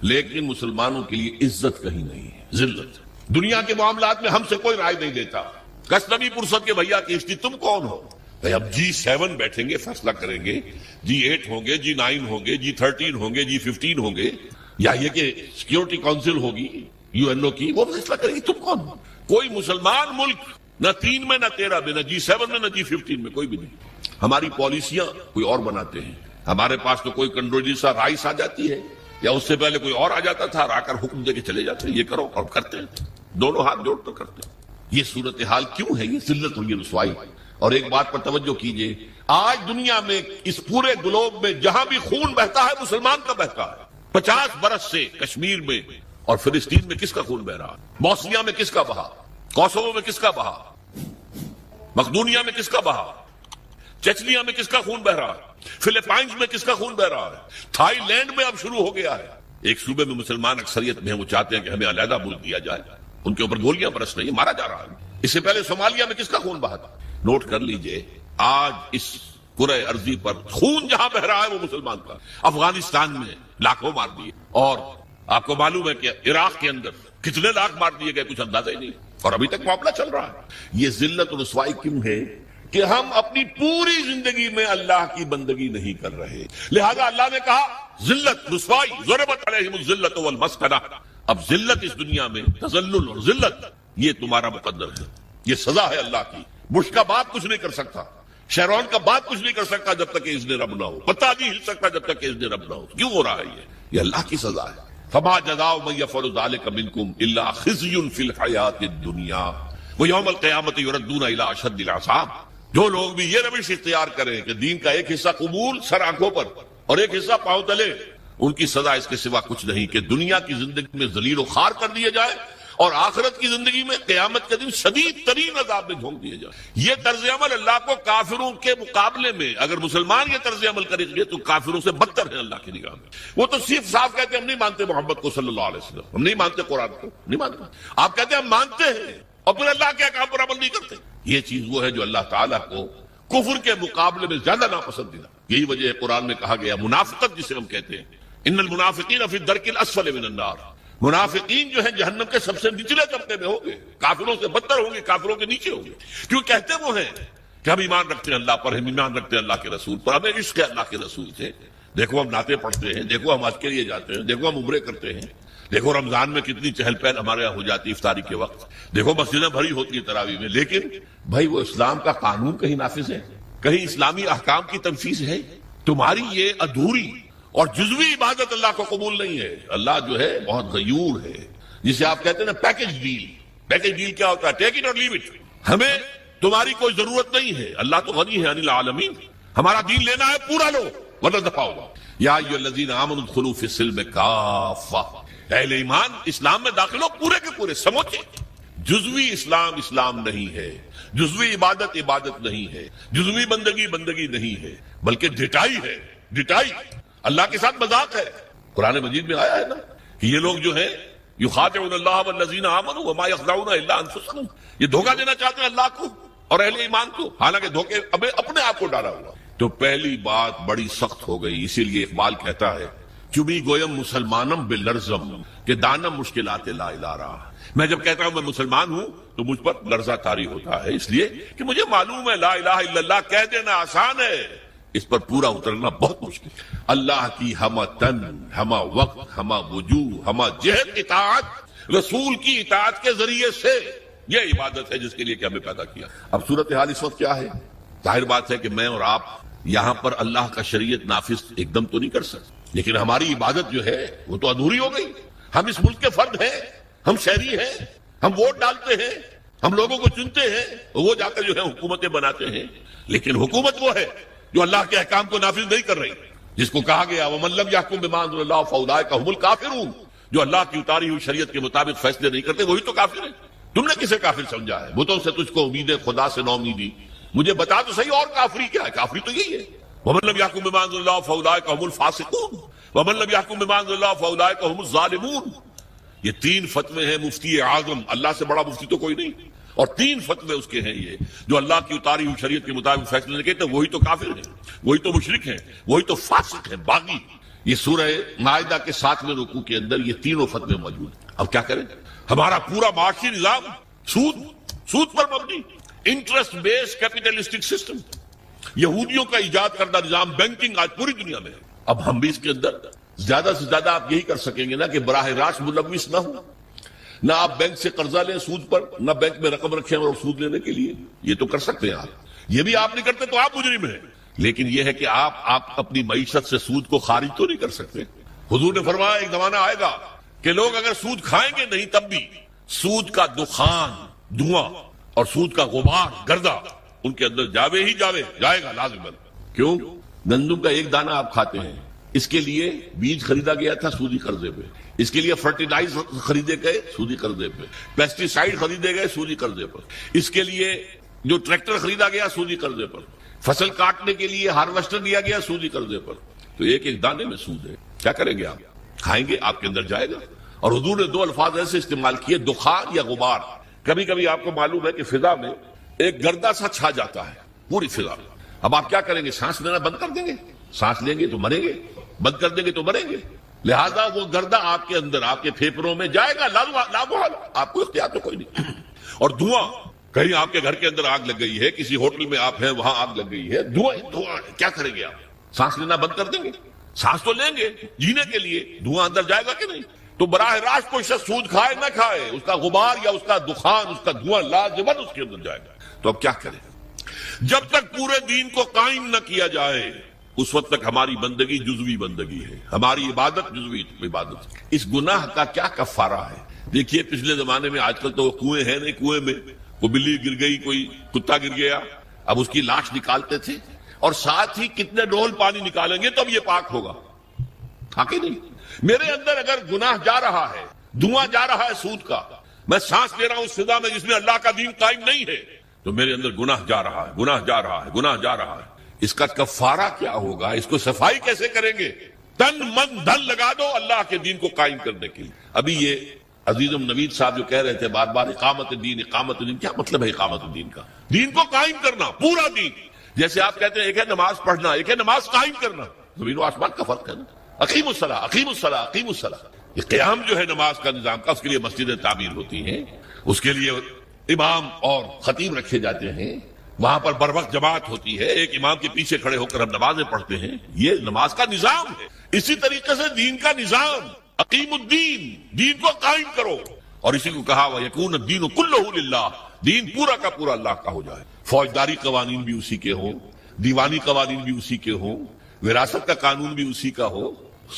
Speaker 1: لیکن مسلمانوں کے لیے عزت کہیں نہیں ہے، ذلت. دنیا کے معاملات میں ہم سے کوئی رائے نہیں دیتا. کسنوی پرسد کے بھیا کشتی تم کون ہو؟ اب G7 بیٹھیں گے، فیصلہ کریں گے. G8 ہوں گے، G9 ہوں گے، G13 ہوں گے، G15 ہوں گے، یا یہ کہ سیکیورٹی کونسل ہوگی UNO کی، وہ فیصلہ کریں گے تم کون ہو. کوئی مسلمان ملک نہ 3 میں، نہ 13 میں، نہ G7 میں، نہ G15 میں، کوئی بھی نہیں. ہماری پالیسیاں کوئی اور بناتے ہیں. ہمارے پاس تو کوئی کنڈولیسا رائس آ جاتی ہے، یا اس سے پہلے کوئی اور آ جاتا تھا، آ کر حکم دے کے چلے جاتے ہیں یہ کرو، اور کرتے ہیں. دونوں ہاتھ جوڑ کر کرتے ہیں. یہ صورتحال کیوں ہے؟ یہ ذلت اور یہ رسوائی. اور ایک بات پر توجہ کیجئے، آج دنیا میں اس پورے گلوب میں جہاں بھی خون بہتا ہے مسلمان کا بہتا ہے. 50 برس سے کشمیر میں اور فلسطین میں کس کا خون بہ رہا ہے؟ بوسنیا میں کس کا بہا؟ کوسوو میں کس کا بہا؟ مقدونیہ میں کس کا بہا؟ چچنیا میں کس کا خون بہ رہا ہے؟ فلپائنز میں کس کا خون بہ رہا ہے؟ تھائی لینڈ میں اب شروع ہو گیا ہے. ایک صوبے میں مسلمان اکثریت میں ہیں، وہ چاہتے ہیں کہ ہمیں علیحدہ ملک دیا جائے. ان کے اوپر گولیاں برس رہی ہیں، مارا جا رہا ہے. اس سے پہلے صومالیہ میں کس کا خون بہا تھا؟ نوٹ کر لیجئے، آج اس کرۂ ارضی پر خون جہاں بہ رہا ہے وہ مسلمان کا. افغانستان میں لاکھوں مار دیے، اور آپ کو معلوم ہے کہ عراق کے اندر کتنے لاکھ مار دیے گئے، کچھ اندازہ ہی نہیں. اور ابھی تک معاملہ چل رہا ہے. یہ ذلت اور رسوائی کیوں ہے؟ کہ ہم اپنی پوری زندگی میں اللہ کی بندگی نہیں کر رہے. لہذا اللہ نے کہا ذلت، رسوائی، ضربت علیہم الذلۃ والمسکنہ. اب ذلت اس دنیا میں، تذلل اور ذلت، یہ تمہارا مقدر ہے، یہ سزا ہے اللہ کی. بش کا باپ کچھ نہیں کر سکتا، شیرون کا باپ کچھ نہیں کر سکتا جب تک کہ اذن رب نہ ہو. پتہ نہیں ہل سکتا جب تک کہ اذن رب نہ ہو. کیوں ہو رہا ہے یہ اللہ کی سزا ہے. فما جزاء من يفعل ذلك منكم الا خزي في الحياة الدنيا ويوم القيامة يردون الى اشد العذاب. جو لوگ بھی یہ روش اختیار کریں کہ دین کا ایک حصہ قبول سر آنکھوں پر اور ایک حصہ پاؤں تلے، ان کی سزا اس کے سوا کچھ نہیں کہ دنیا کی زندگی میں ذلیل و خوار کر دیے جائے، اور آخرت کی زندگی میں قیامت کے دن شدید ترین عذاب میں جھونک دیے جائے. یہ طرز عمل اللہ کو کافروں کے مقابلے میں، اگر مسلمان یہ طرز عمل کریں گے تو کافروں سے بدتر ہے اللہ کی نگاہ میں. وہ تو صرف صاف کہتے ہیں ہم نہیں مانتے محمد کو صلی اللہ علیہ وسلم، ہم نہیں مانتے قرآن کو، نہیں مانتے. آپ کہتے ہیں ہم مانتے ہیں اور پھر اللہ کے احکام پر عمل نہیں کرتے. یہ چیز وہ ہے جو اللہ تعالیٰ کو کفر کے مقابلے میں زیادہ ناپسندیدہ. یہی وجہ ہے قرآن میں کہا گیا منافقت جسے ہم کہتے ہیں، ان المنافقین فی الدرک الاسفل من النار. منافقین جو ہیں جہنم کے سب سے نچلے طبقے میں ہوں گے، کافروں سے بدتر ہوں گے، کافروں کے نیچے ہوں گے. کیوں کہتے وہ ہیں کہ ہم ایمان رکھتے ہیں اللہ پر، ہم ایمان رکھتے ہیں اللہ کے رسول پر، ہمیں عشق ہے اللہ کے رسول سے. دیکھو ہم نعتیں پڑھتے ہیں، دیکھو ہم حج کے لیے جاتے ہیں، دیکھو ہم عمرے کرتے ہیں، دیکھو رمضان میں کتنی چہل پہل ہمارے یہاں ہو جاتی افطاری کے وقت، دیکھو مسجدیں بھری ہوتی ہیں تراویح میں. لیکن بھائی وہ اسلام کا قانون کہیں نافذ ہے؟ کہیں اسلامی احکام کی تنفیذ ہے؟ تمہاری یہ ادھوری اور جزوی عبادت اللہ کو قبول نہیں ہے. اللہ جو ہے بہت غیور ہے، جسے آپ کہتے ہیں نا پیکج ڈیل. پیکج ڈیل کیا ہوتا ہے؟ ٹیک اٹ اور لیو اٹ. ہمیں تمہاری کوئی ضرورت نہیں ہے، اللہ تو غنی ہے عن العالمین. ہمارا دین لینا ہے پورا لو ورنہ دفع ہوگا. یا ایھا الذین آمنوا ادخلوا فی السلم کافہ. اہل ایمان اسلام میں داخل ہو پورے کے پورے سمجھے. جزوی اسلام اسلام نہیں ہے، جزوی عبادت عبادت نہیں ہے، جزوی بندگی بندگی نہیں ہے، بلکہ ڈٹائی ہے. ڈٹائی اللہ کے ساتھ مذاق ہے. قرآن مجید میں آیا ہے نا کہ یہ لوگ جو ہیں یخادعون اللہ والذین آمنوا وما یخدعون الا انفسهم. یہ دھوکہ دینا چاہتے ہیں اللہ کو اور اہل ایمان کو، حالانکہ دھوکے اپنے آپ کو ڈالا ہوا. تو پہلی بات بڑی سخت ہو گئی. اسی لیے اقبال کہتا ہے چبی گویم مسلمانم بلرزم کہ دانم مشکلات لا الہ رہا. میں جب کہتا ہوں میں مسلمان ہوں تو مجھ پر لرزہ طاری ہوتا ہے، اس لیے کہ مجھے معلوم ہے لا الہ الا اللہ کہہ دینا آسان ہے، اس پر پورا اترنا بہت مشکل. اللہ کی ہمہ تن، ہمہ وقت، ہمہ وجوہ، ہمہ جہت اطاعت، رسول کی اطاعت کے ذریعے سے یہ عبادت ہے جس کے لیے کہ ہمیں پیدا کیا. اب صورتحال اس وقت کیا ہے؟ ظاہر بات ہے کہ میں اور آپ یہاں پر اللہ کا شریعت نافذ ایک دم تو نہیں کر سکتے، لیکن ہماری عبادت جو ہے وہ تو ادھوری ہو گئی. ہم اس ملک کے فرد ہیں، ہم شہری ہیں، ہم ووٹ ڈالتے ہیں، ہم لوگوں کو چنتے ہیں، وہ جا کر جو ہے حکومتیں بناتے ہیں. لیکن حکومت وہ ہے جو اللہ کے احکام کو نافذ نہیں کر رہی، جس کو کہا گیا وَمَن لَّمْ يَحْكُم بِمَا أَنزَلَ اللَّهُ فَأُولَٰئِكَ هُمُ الْكَافِرُونَ. جو اللہ کی اتاری ہوئی شریعت کے مطابق فیصلے نہیں کرتے وہی تو کافر ہیں. تم نے کسے کافر سمجھا ہے؟ بتوں سے تجھ کو امید ہے، خدا سے نو امیدی. مجھے بتا تو صحیح اور کافری کیا ہے؟ کافری تو یہی ہے وَمَن لَّمْ يَحْكُم بِمَا أَنزَلَ اللَّهُ فَأُولَٰئِكَ هُمُ الْفَاسِقُونَ. وَمَن لَّمْ يَحْكُم بِمَا أَنزَلَ اللَّهُ فَأُولَٰئِكَ هُمُ الظَّالِمُونَ. یہ 3 فتوے ہیں مفتی اعظم، اللہ سے بڑا مفتی تو کوئی نہیں، اور 3 فتوے اس کے ہیں یہ، جو اللہ کی اتاری ہوئی شریعت کے مطابق فیصلے نہیں کہتے، وہی تو کافر ہیں، وہی تو مشرک ہیں، وہی تو فاسق ہیں، باغی. یہ سورہ مائدہ کے 7ویں رکوع کے اندر یہ تینوں فتوے موجود ہیں. اب کیا کریں؟ ہمارا پورا معاشی نظام سود پر مبنی، انٹرسٹ بیس کیپیٹلسٹک سسٹم، یہودیوں کا ایجاد کردہ نظام بینکنگ آج پوری دنیا میں ہے. اب ہم بھی اس کے اندر زیادہ سے زیادہ آپ یہی کر سکیں گے نا کہ براہ راست ملوث نہ ہو، نہ آپ بینک سے قرضہ لیں سود پر، نہ بینک میں رقم رکھیں اور سود لینے کے لیے. یہ تو کر سکتے ہیں آپ، یہ بھی آپ نہیں کرتے تو آپ مجرم ہیں. لیکن یہ ہے کہ آپ اپنی معیشت سے سود کو خارج تو نہیں کر سکتے. حضور نے فرمایا ایک زمانہ آئے گا کہ لوگ اگر سود کھائیں گے نہیں تب بھی سود کا دخان، دھواں اور سود کا غبار، گردہ ان کے اندر جائے گا لازماً. کیوں؟ گندم کا ایک دانہ آپ کھاتے ہیں، اس کے لیے بیج خریدا گیا تھا سودی قرضے پہ، اس کے لیے فرٹیلائزر خریدے گئے سودی قرضے پہ، پیسٹی سائیڈ خریدے گئے سودی قرضے پر، اس کے لیے جو ٹریکٹر خریدا گیا سودی قرضے پر، فصل کاٹنے کے لیے ہارویسٹر دیا گیا سودی قرضے پر. تو ایک ایک دانے میں سود ہے. کیا کریں گے آپ؟ کھائیں گے، آپ کے اندر جائے گا. اور حضور نے 2 الفاظ ایسے استعمال کیے، دخان یا غبار. کبھی کبھی آپ کو معلوم ہے کہ فضا میں ایک گردہ سا چھا جاتا ہے پوری فضا میں. اب آپ کیا کریں گے؟ سانس لینا بند کر دیں گے؟ سانس لیں گے تو مریں گے، بند کر دیں گے تو مریں گے. لہذا وہ گردہ آپ کے اندر، آپ کے پھیپھڑوں میں جائے گا، لامحال، آپ کو اختیار تو کوئی نہیں. اور دھواں، کہیں آپ کے گھر کے اندر آگ لگ گئی ہے، کسی ہوٹل میں آپ ہیں وہاں آگ لگ گئی ہے، دھواں، کیا کریں گے آپ؟ سانس لینا بند کر دیں گے؟ سانس تو لیں گے جینے کے لیے، دھواں اندر جائے گا کہ نہیں؟ تو براہ راست کوئی شخص سود کھائے نہ کھائے، اس کا غبار یا اس کا دخان، اس کا دھواں لازماً اس کے اندر جائے گا. تو اب کیا کریں؟ جب تک پورے دین کو قائم نہ کیا جائے اس وقت تک ہماری بندگی جزوی بندگی ہے، ہماری عبادت جزوی عبادت. اس گناہ کا کیا کفارہ ہے؟ دیکھیے پچھلے زمانے میں، آج کل تو کنویں ہیں نہیں، کنویں میں کوئی بلی گر گئی، کوئی کتا گر گیا، اب اس کی لاش نکالتے تھے، اور ساتھ ہی کتنے ڈول پانی نکالیں گے تب یہ پاک ہوگا. تھا کہ نہیں؟ میرے اندر اگر گناہ جا رہا ہے، دھواں جا رہا ہے سود کا، میں سانس لے رہا ہوں اس فضا میں جس میں اللہ کا دین قائم نہیں ہے، تو میرے اندر گناہ جا رہا ہے، گناہ جا رہا ہے، گناہ جا رہا ہے. اس کا کفارہ کیا ہوگا؟ اس کو صفائی کیسے کریں گے؟ تن من دھن لگا دو اللہ کے دین کو قائم کرنے کے لیے. ابھی یہ عزیزم نوید صاحب جو کہہ رہے تھے بار بار اقامت دین، اقامت دین، کیا مطلب ہے اقامت دین کا؟ دین کو قائم کرنا، پورا دین. جیسے آپ کہتے ہیں ایک ہے نماز پڑھنا، ایک ہے نماز قائم کرنا. زمین و آسمان کا فرق ہے نا. اقیم الصلاۃ، اقیم الصلاۃ، اقیم الصلاۃ. یہ قیام جو ہے نماز کا نظام کا، اس کے لیے مسجدیں تعمیر ہوتی ہیں، اس کے لیے امام اور خطیب رکھے جاتے ہیں، وہاں پر بر وقت جماعت ہوتی ہے، ایک امام کے پیچھے کھڑے ہو کر ہم نمازیں پڑھتے ہیں. یہ نماز کا نظام ہے. اسی طریقے سے دین کا نظام، اقیم الدین، دین کو قائم کرو. اور اسی کو کہا وَيَكُونَ الدِّينُ كُلُّهُ لِلَّهِ، دین پورا کا پورا اللہ کا ہو جائے. فوجداری قوانین بھی اسی کے ہوں، دیوانی قوانین بھی اسی کے ہوں، وراثت کا قانون بھی اسی کا ہو،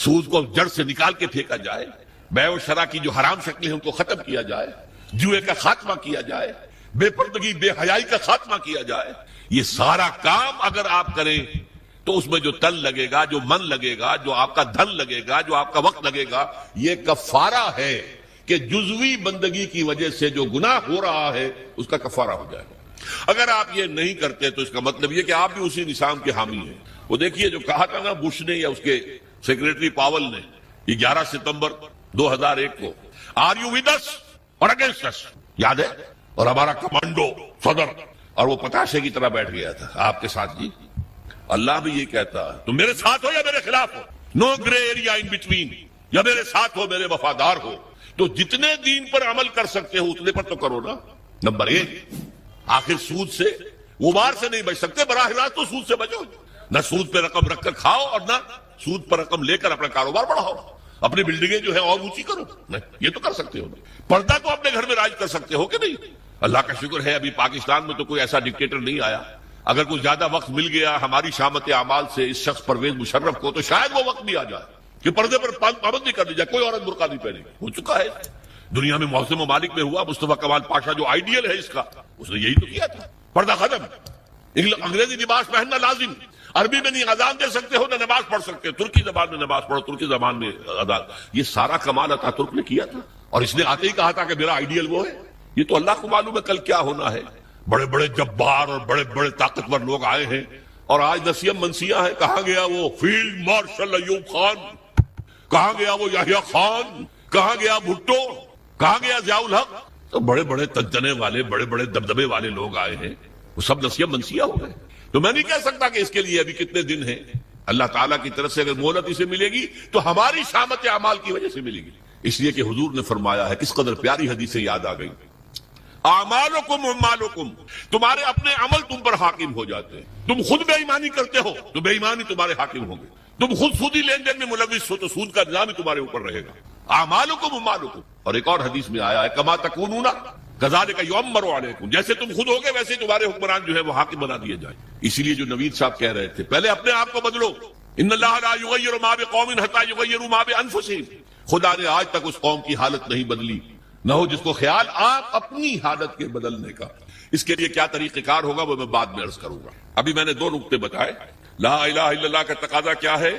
Speaker 1: سود کو جڑ سے نکال کے پھینکا جائے، بیع و شرع کی جو حرام شکلیں ہیں ان کو ختم کیا جائے، جوئے کا خاتمہ کیا جائے، بے پردگی بے حیائی کا خاتمہ کیا جائے. یہ سارا کام اگر آپ کریں تو اس میں جو تن لگے گا، جو من لگے گا، جو آپ کا دھن لگے گا، جو آپ کا وقت لگے گا، یہ کفارہ ہے کہ جزوی بندگی کی وجہ سے جو گناہ ہو رہا ہے اس کا کفارہ ہو جائے گا. اگر آپ یہ نہیں کرتے تو اس کا مطلب یہ کہ آپ بھی اسی نظام کے حامی ہیں. وہ دیکھیے جو کہا تھا نا بش نے یا اس کے سیکریٹری پاول نے، یہ 11 ستمبر 2001 کو، آر یو ود اس اور اگینسٹ اس، یاد ہے؟ اور ہمارا کمانڈو صدر، اور وہ پتاشے کی طرح بیٹھ گیا تھا آپ کے ساتھ. جی اللہ بھی یہ کہتا ہے تم میرے ساتھ ہو یا میرے خلاف ہو، نو گرے ایریا ان بٹوین، یا میرے ساتھ ہو، میرے وفادار ہو. تو جتنے دین پر عمل کر سکتے ہو اتنے پر تو کرو نا. نمبر 1، آخر سود سے، غبار سے نہیں بچ سکتے، براہ راست تو سود سے بچو. نہ سود پہ رقم رکھ کر کھاؤ اور نہ سود پر رقم لے کر اپنا کاروبار بڑھاؤ، اپنی بلڈنگیں جو ہے اور اونچی کرو. یہ تو کر سکتے ہو. پردہ تو اپنے گھر میں راج کر سکتے ہو کہ نہیں؟ اللہ کا شکر ہے ابھی پاکستان میں تو کوئی ایسا ڈکٹیٹر نہیں آیا. اگر کوئی زیادہ وقت مل گیا ہماری شامت اعمال سے اس شخص پرویز مشرف کو، تو شاید وہ وقت بھی آ جائے کہ پردے پر پابندی کر دی جائے، کوئی عورت برقع نہیں پہنے. ہو چکا ہے دنیا میں، محسن ممالک میں ہوا. مصطفیٰ کمال پاشا جو آئیڈیل ہے اس کا، اس نے یہی تو کیا تھا. پردہ ختم، انگریزی لباس پہننا لازم، عربی میں نہیں اذان دے سکتے ہو نہ نماز پڑھ سکتے، ترکی زبان میں نماز پڑھو، ترکی زبان میں اذان. یہ سارا کمال عطا ترک نے کیا تھا، اور اس نے آتے ہی کہا تھا کہ میرا آئیڈیل وہ ہے. یہ تو اللہ کو معلوم ہے کل کیا ہونا ہے. بڑے بڑے جبار اور بڑے بڑے طاقتور لوگ آئے ہیں، اور آج نسیم منسیاں ہے. کہاں گیا وہ فیلڈ مارشل ایوب خان؟ کہاں گیا وہ یحییٰ خان، کہاں گیا بھٹو، کہاں گیا ضیاء الحق؟ تو بڑے بڑے تنتنے والے، بڑے بڑے دبدبے والے لوگ آئے ہیں، وہ سب نسیہ منسیہ ہو گئے. تو میں نہیں کہہ سکتا کہ اس کے لیے ابھی کتنے دن ہیں. اللہ تعالیٰ کی طرف سے اگر مہلت اسے ملے گی تو ہماری شامت اعمال کی وجہ سے ملے گی. اس لیے کہ حضور نے فرمایا ہے، کس قدر پیاری حدیثیں یاد آ گئی، اعمالکم اموالکم، تمہارے اپنے عمل تم پر حاکم ہو جاتے ہیں. تم خود بے ایمانی کرتے ہو تو بے ایمانی تمہارے حاکم ہوں گے. تم خود سودی لین دین میں ملوث ہو تو سود کا نظام ہی تمہارے اوپر رہے گا. اعمالکم اموالکم. اور ایک اور حدیث میں آیا ہے، کما تکونون کذالک یؤمر علیکم، جیسے تم خود ہوگے ویسے تمہارے حکمران جو ہے وہ حاکم بنا دیے جائیں. اسی لیے جو نوید صاحب کہہ رہے تھے، پہلے اپنے آپ کو بدلو. ان اللہ لا یغیر ما بقوم حتی یغیروا ما بانفسہم. خدا نے آج تک اس قوم کی حالت نہیں بدلی، نہ ہو جس کو خیال آپ اپنی حالت کے بدلنے کا. اس کے لیے کیا طریقہ کار ہوگا وہ میں بعد میں عرض کروں گا. ابھی میں نے 2 نقطے بتائے. لا الہ الا اللہ کا تقاضا کیا ہے؟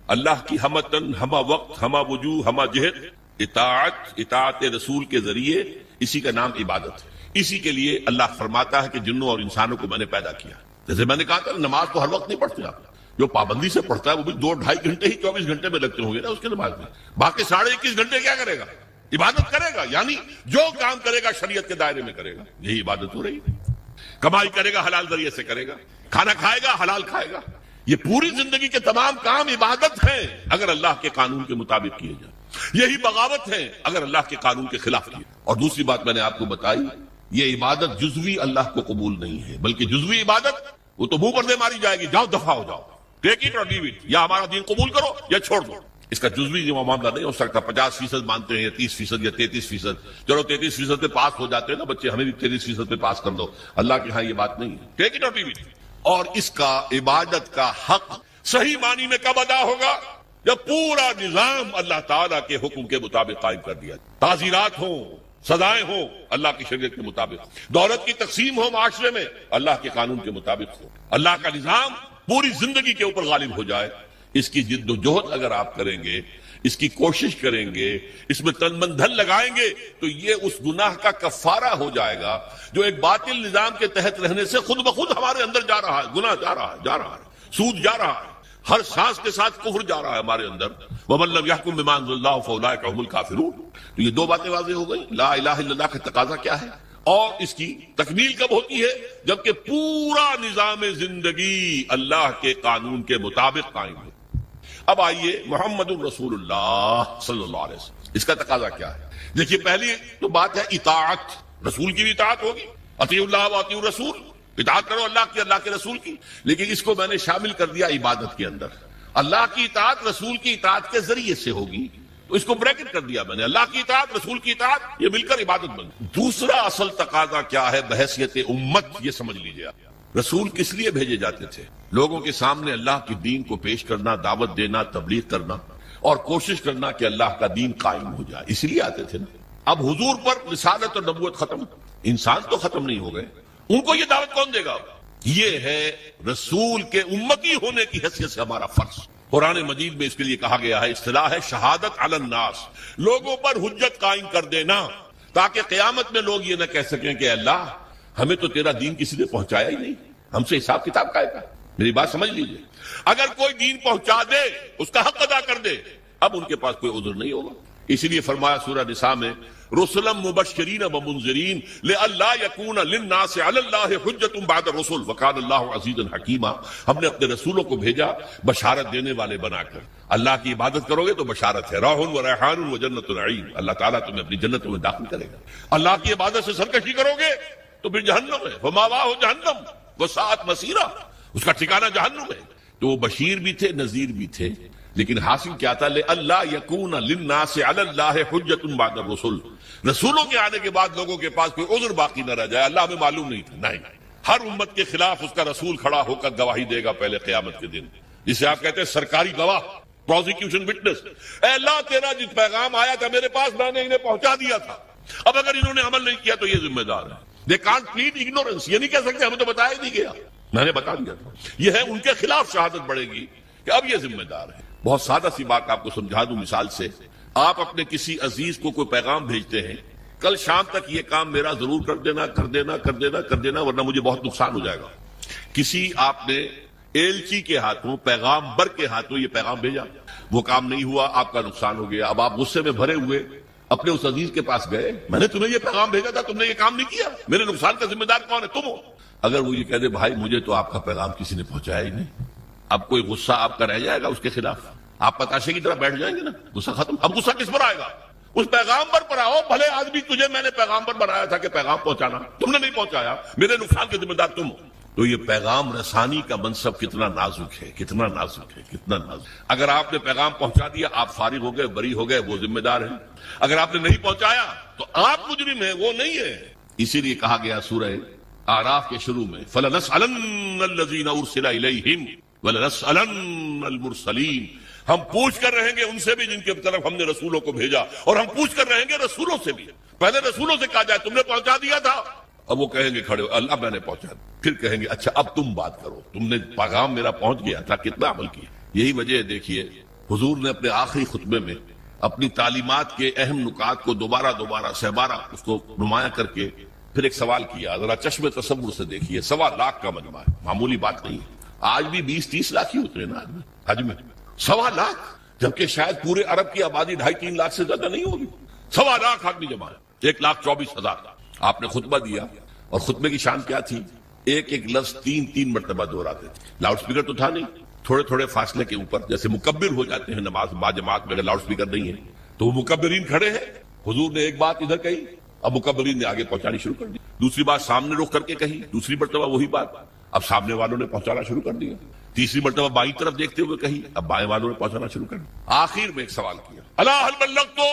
Speaker 1: اللہ کی ہمہ تن، ہمہ وقت، ہمہ وجوہ، ہمہ جہت، اطاعت رسول کے ذریعے. اسی کا نام عبادت ہے. اسی کے لیے اللہ فرماتا ہے کہ جنوں اور انسانوں کو میں نے پیدا کیا. جیسے میں نے کہا تھا، نماز تو ہر وقت نہیں پڑھتے آپ، جو پابندی سے پڑھتا ہے وہ بھی 2-2.5 گھنٹے ہی 24 گھنٹے میں لگتے ہوں گے نا اس کے نماز میں. باقی 21.5 گھنٹے کیا کرے گا؟ عبادت کرے گا. یعنی جو کام کرے گا شریعت کے دائرے میں کرے گا. یہی عبادت ہو رہی ہے. کمائی کرے گا حلال ذریعے سے کرے گا، کھانا کھائے گا حلال کھائے گا. یہ پوری زندگی کے تمام کام عبادت ہیں اگر اللہ کے قانون کے مطابق کیے جائیں. یہی بغاوت ہے اگر اللہ کے قانون کے خلاف کیے. اور دوسری بات میں نے آپ کو بتائی، یہ عبادت جزوی اللہ کو قبول نہیں ہے، بلکہ جزوی عبادت وہ تو منہ پر دے ماری جائے گی، جاؤ دفع ہو جاؤ، ٹیک اٹ اور لیو اٹ، یا ہمارا دین قبول کرو یا چھوڑ دو. اس کا جزوی جو معاملہ نہیں ہو سکتا. 50% مانتے ہیں یا 30% یا 33%. چلو 33% پہ پاس ہو جاتے ہیں نا بچے، ہمیں بھی 33% پہ پاس کر دو. اللہ کے ہاں یہ بات نہیں ہے. ٹیک اٹ اور لیو اٹ. اور اس کا عبادت کا حق صحیح معنی میں کب ادا ہوگا؟ جب پورا نظام اللہ تعالیٰ کے حکم کے مطابق قائم کر دیا. تعزیرات ہوں، سزائیں ہوں اللہ کی شریعت کے مطابق، دولت کی تقسیم ہو معاشرے میں اللہ کے قانون کے مطابق ہو، اللہ کا نظام پوری زندگی کے اوپر غالب ہو جائے. اس کی جد و جہد اگر آپ کریں گے، اس کی کوشش کریں گے، اس میں تن من دھن لگائیں گے تو یہ اس گناہ کا کفارہ ہو جائے گا جو ایک باطل نظام کے تحت رہنے سے خود بخود ہمارے اندر جا رہا ہے. گناہ جا رہا ہے، سود جا رہا ہے، ہر سانس کے ساتھ کفر جا رہا ہے ہمارے اندر. وَمَن لَّمْ يَحْكُم بِمَا أَنزَلَ اللَّهُ فَأُولَٰئِكَ هُمُ الْكَافِرُونَ. تو یہ 2 باتیں واضح ہو گئی. لا الہ الا اللہ کا تقاضا کیا ہے اور اس کی تکمیل کب ہوتی ہے؟ جبکہ پورا نظام زندگی اللہ کے قانون کے مطابق قائم ہو. اب آئیے محمد الرسول اللہ صلی اللہ علیہ وسلم، اس کا تقاضا کیا ہے؟ دیکھیے پہلی تو بات ہے اطاعت. رسول کی بھی اطاعت ہوگی، اطیعوا اللہ واطیعوا الرسول، اطاعت کرو اللہ کی، اللہ کے رسول کی. لیکن اس کو میں نے شامل کر دیا عبادت کے اندر. اللہ کی اطاعت رسول کی اطاعت کے ذریعے سے ہوگی، تو اس کو بریکٹ کر دیا میں نے. اللہ کی اطاعت، رسول کی اطاعت، یہ مل کر عبادت بن گئی. دوسرا اصل تقاضا کیا ہے بحیثیت امت؟ یہ سمجھ لیجیے آپ، رسول کس لیے بھیجے جاتے تھے؟ لوگوں کے سامنے اللہ کے دین کو پیش کرنا، دعوت دینا، تبلیغ کرنا اور کوشش کرنا کہ اللہ کا دین قائم ہو جائے. اس لیے آتے تھے نا. اب حضور پر رسالت اور نبوت ختم، انسان تو ختم نہیں ہو گئے، ان کو یہ دعوت کون دے گا؟ یہ ہے رسول کے امتی ہونے کی حیثیت سے ہمارا فرض. قرآن مجید میں اس کے لیے کہا گیا ہے، اصطلاح ہے شہادت علی الناس، لوگوں پر حجت قائم کر دینا تاکہ قیامت میں لوگ یہ نہ کہہ سکیں کہ اللہ ہمیں تو تیرا دین کسی نے پہنچایا ہی نہیں، ہم سے حساب کتاب کا ہے. میری بات سمجھ لیجئے، اگر کوئی دین پہنچا دے اس کا حق ادا کر دے، اب ان کے پاس کوئی عذر نہیں ہوگا. اسی لیے فرمایا سورہ نساء میں، رسلا مبشرین ومنذرین لئلا یکون للناس علی اللہ حجۃ بعد الرسل وکان اللہ عزیزا حکیما. ہم نے اپنے رسولوں کو بھیجا بشارت دینے والے بنا کر. اللہ کی عبادت کرو گے تو بشارت ہے، راح و ریحان و جنت نعیم، اللہ تعالیٰ تمہیں اپنی جنتوں میں داخل کرے گا. اللہ کی عبادت سے سرکشی کرو گے تو پھر جہنم ہے، فماواہ جہنم وساءت مصیرا، اس کا ٹھکانہ جہنم ہے. تو وہ بشیر بھی تھے، نذیر بھی تھے، لیکن حاصل کیا تھا؟ لئلا یکون للناس علی اللہ حجۃ بعد الرسل، رسولوں کے آنے کے بعد لوگوں کے پاس کوئی عذر باقی نہ رہ جائے. اللہ ہمیں معلوم نہیں تھا، نہیں، ہر امت کے خلاف اس کا رسول کھڑا ہو کر گواہی دے گا پہلے قیامت کے دن، جسے آپ کہتے ہیں سرکاری گواہ، پروزیکیوشن وٹنس. اے اللہ تیرا جس پیغام آیا تھا میرے پاس میں نے انہیں پہنچا دیا تھا، اب اگر انہوں نے عمل نہیں کیا تو یہ ذمہ دار ہے. They can't plead ignorance. یہ نہیں کہہ سکتے ہمیں تو بتایا نہیں گیا، میں نے بتا دیا تھا. یہ ہے ان کے خلاف شہادت بڑھے گی کہ اب یہ ذمہ دار ہے. بہت سادہ سی بات آپ کو سمجھا دوں مثال سے. آپ اپنے کسی عزیز کو کوئی پیغام بھیجتے ہیں، کل شام تک یہ کام میرا ضرور کر دینا کر دینا کر دینا کر دینا ورنہ مجھے بہت نقصان ہو جائے گا. کسی آپ نے ایلچی کے ہاتھوں، پیغام بر کے ہاتھوں یہ پیغام بھیجا، وہ کام نہیں ہوا، آپ کا نقصان ہو گیا. اب آپ غصے میں بھرے ہوئے اپنے اس عزیز کے پاس گئے، میں نے تمہیں یہ پیغام بھیجا تھا، تم نے یہ کام نہیں کیا، میرے نقصان کا ذمہ دار کون ہے؟ تم ہو. اگر وہ یہ کہہ دے بھائی مجھے تو آپ کا پیغام کسی نے پہنچایا ہی نہیں، اب کوئی غصہ آپ کا رہ جائے گا اس کے خلاف؟ آپ پتاشے کی طرح بیٹھ جائیں گے نا، غصہ ختم. اب غصہ کس پر آئے گا؟ اس پیغامبر پر آؤ. بھلے آدمی تجھے میں نے پیغامبر بنایا تھا کہ پیغام پہنچانا، تم نے نہیں پہنچایا، میرے نقصان کے ذمہ دار تم ہو. تو یہ پیغام رسانی کا منصب کتنا نازک ہے، کتنا نازک ہے، کتنا نازک. اگر آپ نے پیغام پہنچا دیا آپ فارغ ہو گئے، بری ہو گئے، وہ ذمہ دار ہیں. اگر آپ نے نہیں پہنچایا تو آپ مجرم ہیں، وہ نہیں ہے. اسی لیے کہا گیا سورہ اعراف کے شروع میں فَلَنَسْأَلَنَّ الَّذِينَ أُرْسِلَ إِلَيْهِمْ وَلَنَسْأَلَنَّ الْمُرْسَلِينَ. ہم پوچھ کر رہیں گے ان سے بھی جن کی طرف ہم نے رسولوں کو بھیجا، اور ہم پوچھ کر رہیں گے رسولوں سے بھی. پہلے رسولوں سے کہا جائے تم نے پہنچا دیا تھا، اب وہ کہیں گے کھڑے ہو اللہ میں نے پہنچا دیا. پھر کہیں گے اچھا اب تم بات کرو، تم نے پیغام میرا پہنچ گیا تھا، کتنا عمل کیا. یہی وجہ ہے دیکھیے حضور نے اپنے آخری خطبے میں اپنی تعلیمات کے اہم نکات کو دوبارہ سہبارہ اس کو نمایاں کر کے پھر ایک سوال کیا. ذرا چشم تصور سے دیکھیے، 1.25 لاکھ کا مجمع ہے، معمولی بات نہیں ہے. آج بھی 20-30 لاکھ ہی اترے نا حج میں، 1.25 لاکھ، جبکہ شاید پورے عرب کی آبادی 2.5-3 لاکھ سے زیادہ نہیں ہوگی. 1.25 لاکھ آدمی جمع ہے، 1,24,000. آپ نے خطبہ دیا اور خطبے کی شان کیا تھی؟ ایک ایک لفظ 3 مرتبہ دہراتے تھے. لاؤڈ سپیکر تو تھا نہیں، تھوڑے فاصلے کے اوپر جیسے مکبر ہو جاتے ہیں نماز با جماعت میں، اگر لاؤڈ سپیکر نہیں ہے تو وہ مکبرین کھڑے ہیں. حضور نے ایک بات ادھر کہی، اب مکبرین نے آگے پہنچانی شروع کر دی. دوسری بات سامنے رخ کر کے کہی، دوسری مرتبہ وہی بات، اب سامنے والوں نے پہنچانا شروع کر دیا. تیسری مرتبہ بائیں طرف دیکھتے ہوئے کہی، اب بائیں والوں نے پہنچانا شروع کر دیا. آخر میں ایک سوال کیا، الا هل بلغت، تو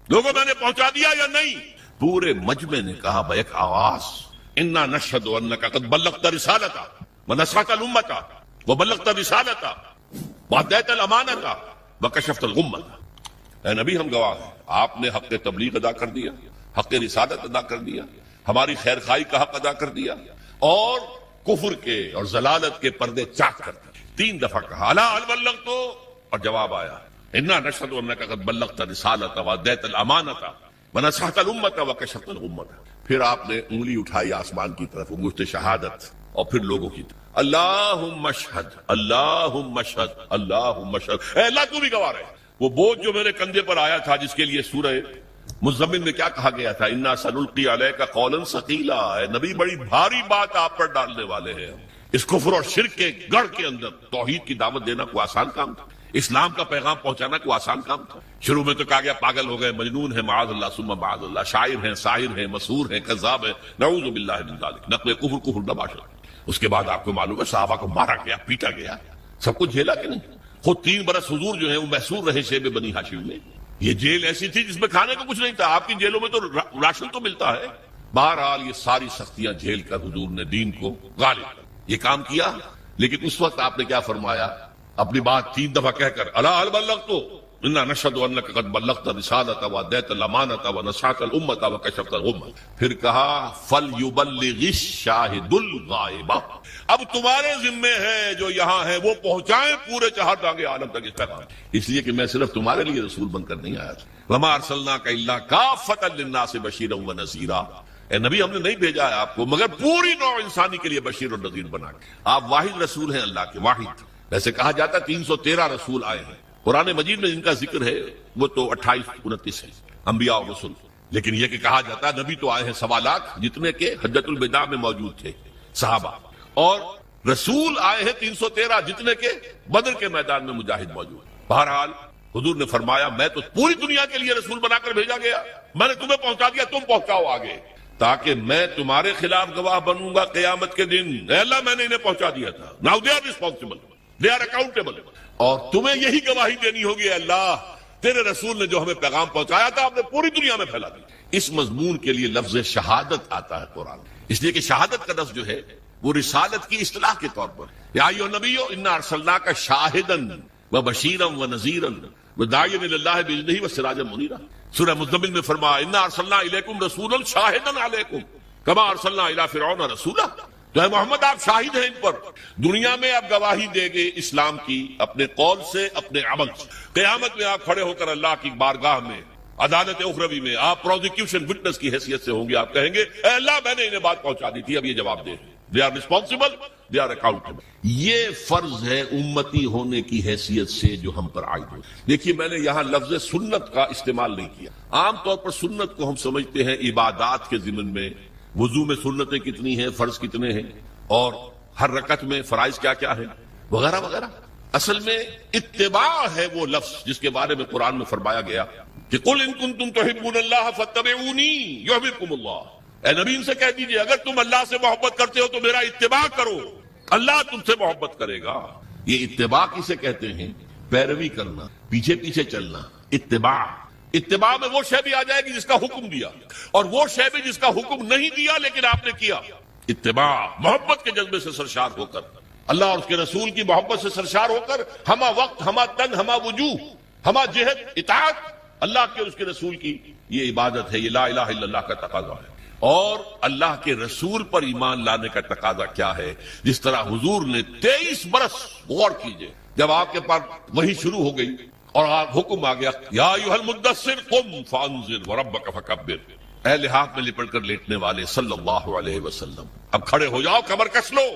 Speaker 1: لوگوں میں نے پہنچا دیا یا نہیں؟ پورے مجمع نے کہا بیک آواز، انا نشهد انك قد بلغت رسالتا ونصحت الامه وبلغت رسالتا واديت الامانه وكشفت الغمه. اے نبی ہم گواہ ہیں، آپ نے حق تبلیغ ادا کر دیا، حق رسالت ادا کر دیا، ہماری خیر خواہی کا حق ادا کر دیا، اور کفر کے اور ضلالت کے پردے چاک کر دیے. 3 دفعہ کہا الا هل بلغت، اور جواب آیا انا نشهد انك قد بلغت رسالتا واديت الامانه ونصحت الامه وكشفت الغمه. پھر آپ نے انگلی اٹھائی آسمان کی طرف، انگشت شہادت، اور پھر لوگوں کی طرف، اللہم اشہد اللہم اشہد اللہم اشہد. اے اللہ تو بھی گواہ رہے. وہ بوجھ جو میرے کندھے پر آیا تھا، جس کے لیے سورہ مزمل میں کیا کہا گیا تھا، انا سنلقی علیک قولا ثقیلا، اے نبی بڑی بھاری بات آپ پر ڈالنے والے ہیں. اس کفر اور شرک کے گڑھ کے اندر توحید کی دعوت دینا کوئی آسان کام تھا؟ اسلام کا پیغام پہنچانا کوئی آسان کام تھا؟ شروع میں تو کہا گیا پاگل ہو گئے، مجنون ہے، معاذ اللہ ثم معاذ اللہ، شاعر ہیں، ساحر ہیں، مسحور ہیں، کذاب ہیں، نعوذ باللہ من ذلک، نقل کفر نباشا. اس کے بعد آپ کو معلوم ہے صحابہ کو مارا گیا، پیٹا گیا، سب کچھ جھیلا کہ نہیں. خود 3 برس حضور جو ہیں وہ محصور رہے شیب بنی ہاشم میں. یہ جیل ایسی تھی جس میں کھانے کو کچھ نہیں تھا. آپ کی جیلوں میں تو راشن تو ملتا ہے. بہرحال یہ ساری سختیاں جھیل کر حضور نے دین کو غالب کر یہ کام کیا. لیکن اس وقت آپ نے کیا فرمایا؟ اپنی بات 3 دفعہ کہہ کر الا هل بلغت انا نشهد انك قد بلغت رسالت واديت الامانه ونصحت الامه وكشفت الغمه. پھر کہا فليبلغ الشاهد الغائب، اب تمہارے ذمے ہے جو یہاں ہے وہ پہنچائیں پورے چہارگاہ عالم تک اس پیغام. اس لیے کہ میں صرف تمہارے لیے رسول بن کر نہیں آیا تھا. وما ارسلناک الا کافۃ للناس بشیرا ونذیرا، اے نبی ہم نے نہیں بھیجا ہے آپ کو مگر پوری نوع انسانی کے لیے بشیر اور نذیر بنا کے. آپ واحد رسول ہیں اللہ کے، واحد. ویسے کہا جاتا 313 رسول آئے ہیں قرآن مجید میں، جن کا ذکر ہے وہ تو 28-29 ہے انبیاء اور رسول. لیکن یہ کہ کہا جاتا ہے نبی تو آئے ہیں 1.25 لاکھ، جتنے کہ حجۃ الوداع میں موجود تھے صحابہ، اور رسول آئے ہیں 313، جتنے کہ بدر کے میدان میں مجاہد موجود. بہرحال حضور نے فرمایا میں تو پوری دنیا کے لیے رسول بنا کر بھیجا گیا، میں نے تمہیں پہنچا دیا، تم پہنچاؤ آگے، تاکہ میں تمہارے خلاف گواہ بنوں گا قیامت کے دن. اے اللہ میں نے انہیں پہنچا دیا تھا، now they are responsible, they are accountable, اور تمہیں یہی گواہی دینی ہوگی اے اللہ تیرے رسول نے جو ہمیں پیغام پہنچایا تھا آپ نے پوری دنیا میں پھیلا دیا. اس مضمون کے لیے لفظ شہادت آتا ہے قرآن، اس لیے کہ شہادت کا لفظ جو ہے وہ رسالت کی اصطلاح کے طور پر یا ایھا النبی انا ارسلناک شاہدا وبشیرا ونذیرا وداعیا الی اللہ باذنہ وسراجا منیرا. سورہ مزمل میں فرمایا انا ارسلنا الیکم رسولا شاہدا علیکم کما ارسلنا الی فرعون رسولا. تو اے محمد آپ شاہد ہیں ان پر، دنیا میں آپ گواہی دیں گے اسلام کی اپنے قول سے، اپنے عمل سے. قیامت میں آپ کھڑے ہو کر اللہ کی بارگاہ میں عدالت اخروی میں آپ پروزیکیوشن وٹنس کی حیثیت سے ہوں گے. آپ کہیں گے اے اللہ میں نے انہیں بات پہنچا دی تھی، اب یہ جواب دے. They are responsible, they are accountable. یہ فرض ہے امتی ہونے کی حیثیت سے جو ہم پر عائد ہو. دیکھیے میں نے یہاں لفظ سنت کا استعمال نہیں کیا. عام طور پر سنت کو ہم سمجھتے ہیں عبادات کے ضمن میں، وضو میں سنتیں کتنی ہیں، فرض کتنے ہیں، اور ہر رکعت میں فرائض کیا کیا ہے وغیرہ وغیرہ. اصل میں اتباع ہے وہ لفظ جس کے بارے میں قرآن میں فرمایا گیا کہ قل ان کنتم تحبون اللہ فاتبعونی یحببکم اللہ. اے نبی ان سے کہہ دیجئے اگر تم اللہ سے محبت کرتے ہو تو میرا اتباع کرو، اللہ تم سے محبت کرے گا. یہ اتباع کسے کہتے ہیں؟ پیروی کرنا، پیچھے پیچھے چلنا. اتباع، اتباع میں وہ شے بھی آ جائے گی جس کا حکم دیا، اور وہ شے بھی جس کا حکم نہیں دیا لیکن آپ نے کیا. اتباع محبت کے جذبے سے سرشار ہو کر، اللہ اور اس کے رسول کی محبت سے سرشار ہو کر، ہما وقت، ہما تن، ہما وجوہ، ہما جہت اطاعت اللہ کے اور اس کے رسول کی. یہ عبادت ہے، یہ لا الہ الا اللہ کا تقاضا ہے. اور اللہ کے رسول پر ایمان لانے کا تقاضا کیا ہے؟ جس طرح حضور نے 23 برس، غور کیجئے، جب آپ کے پاس وحی شروع ہو گئی اور حکم آ گیا یا ایھا المدثر قم فانذر وربک فکبر، اے لحاف میں لپٹ کر لیٹنے والے صلی اللہ علیہ وسلم، اب کھڑے ہو جاؤ، کمر کس لو،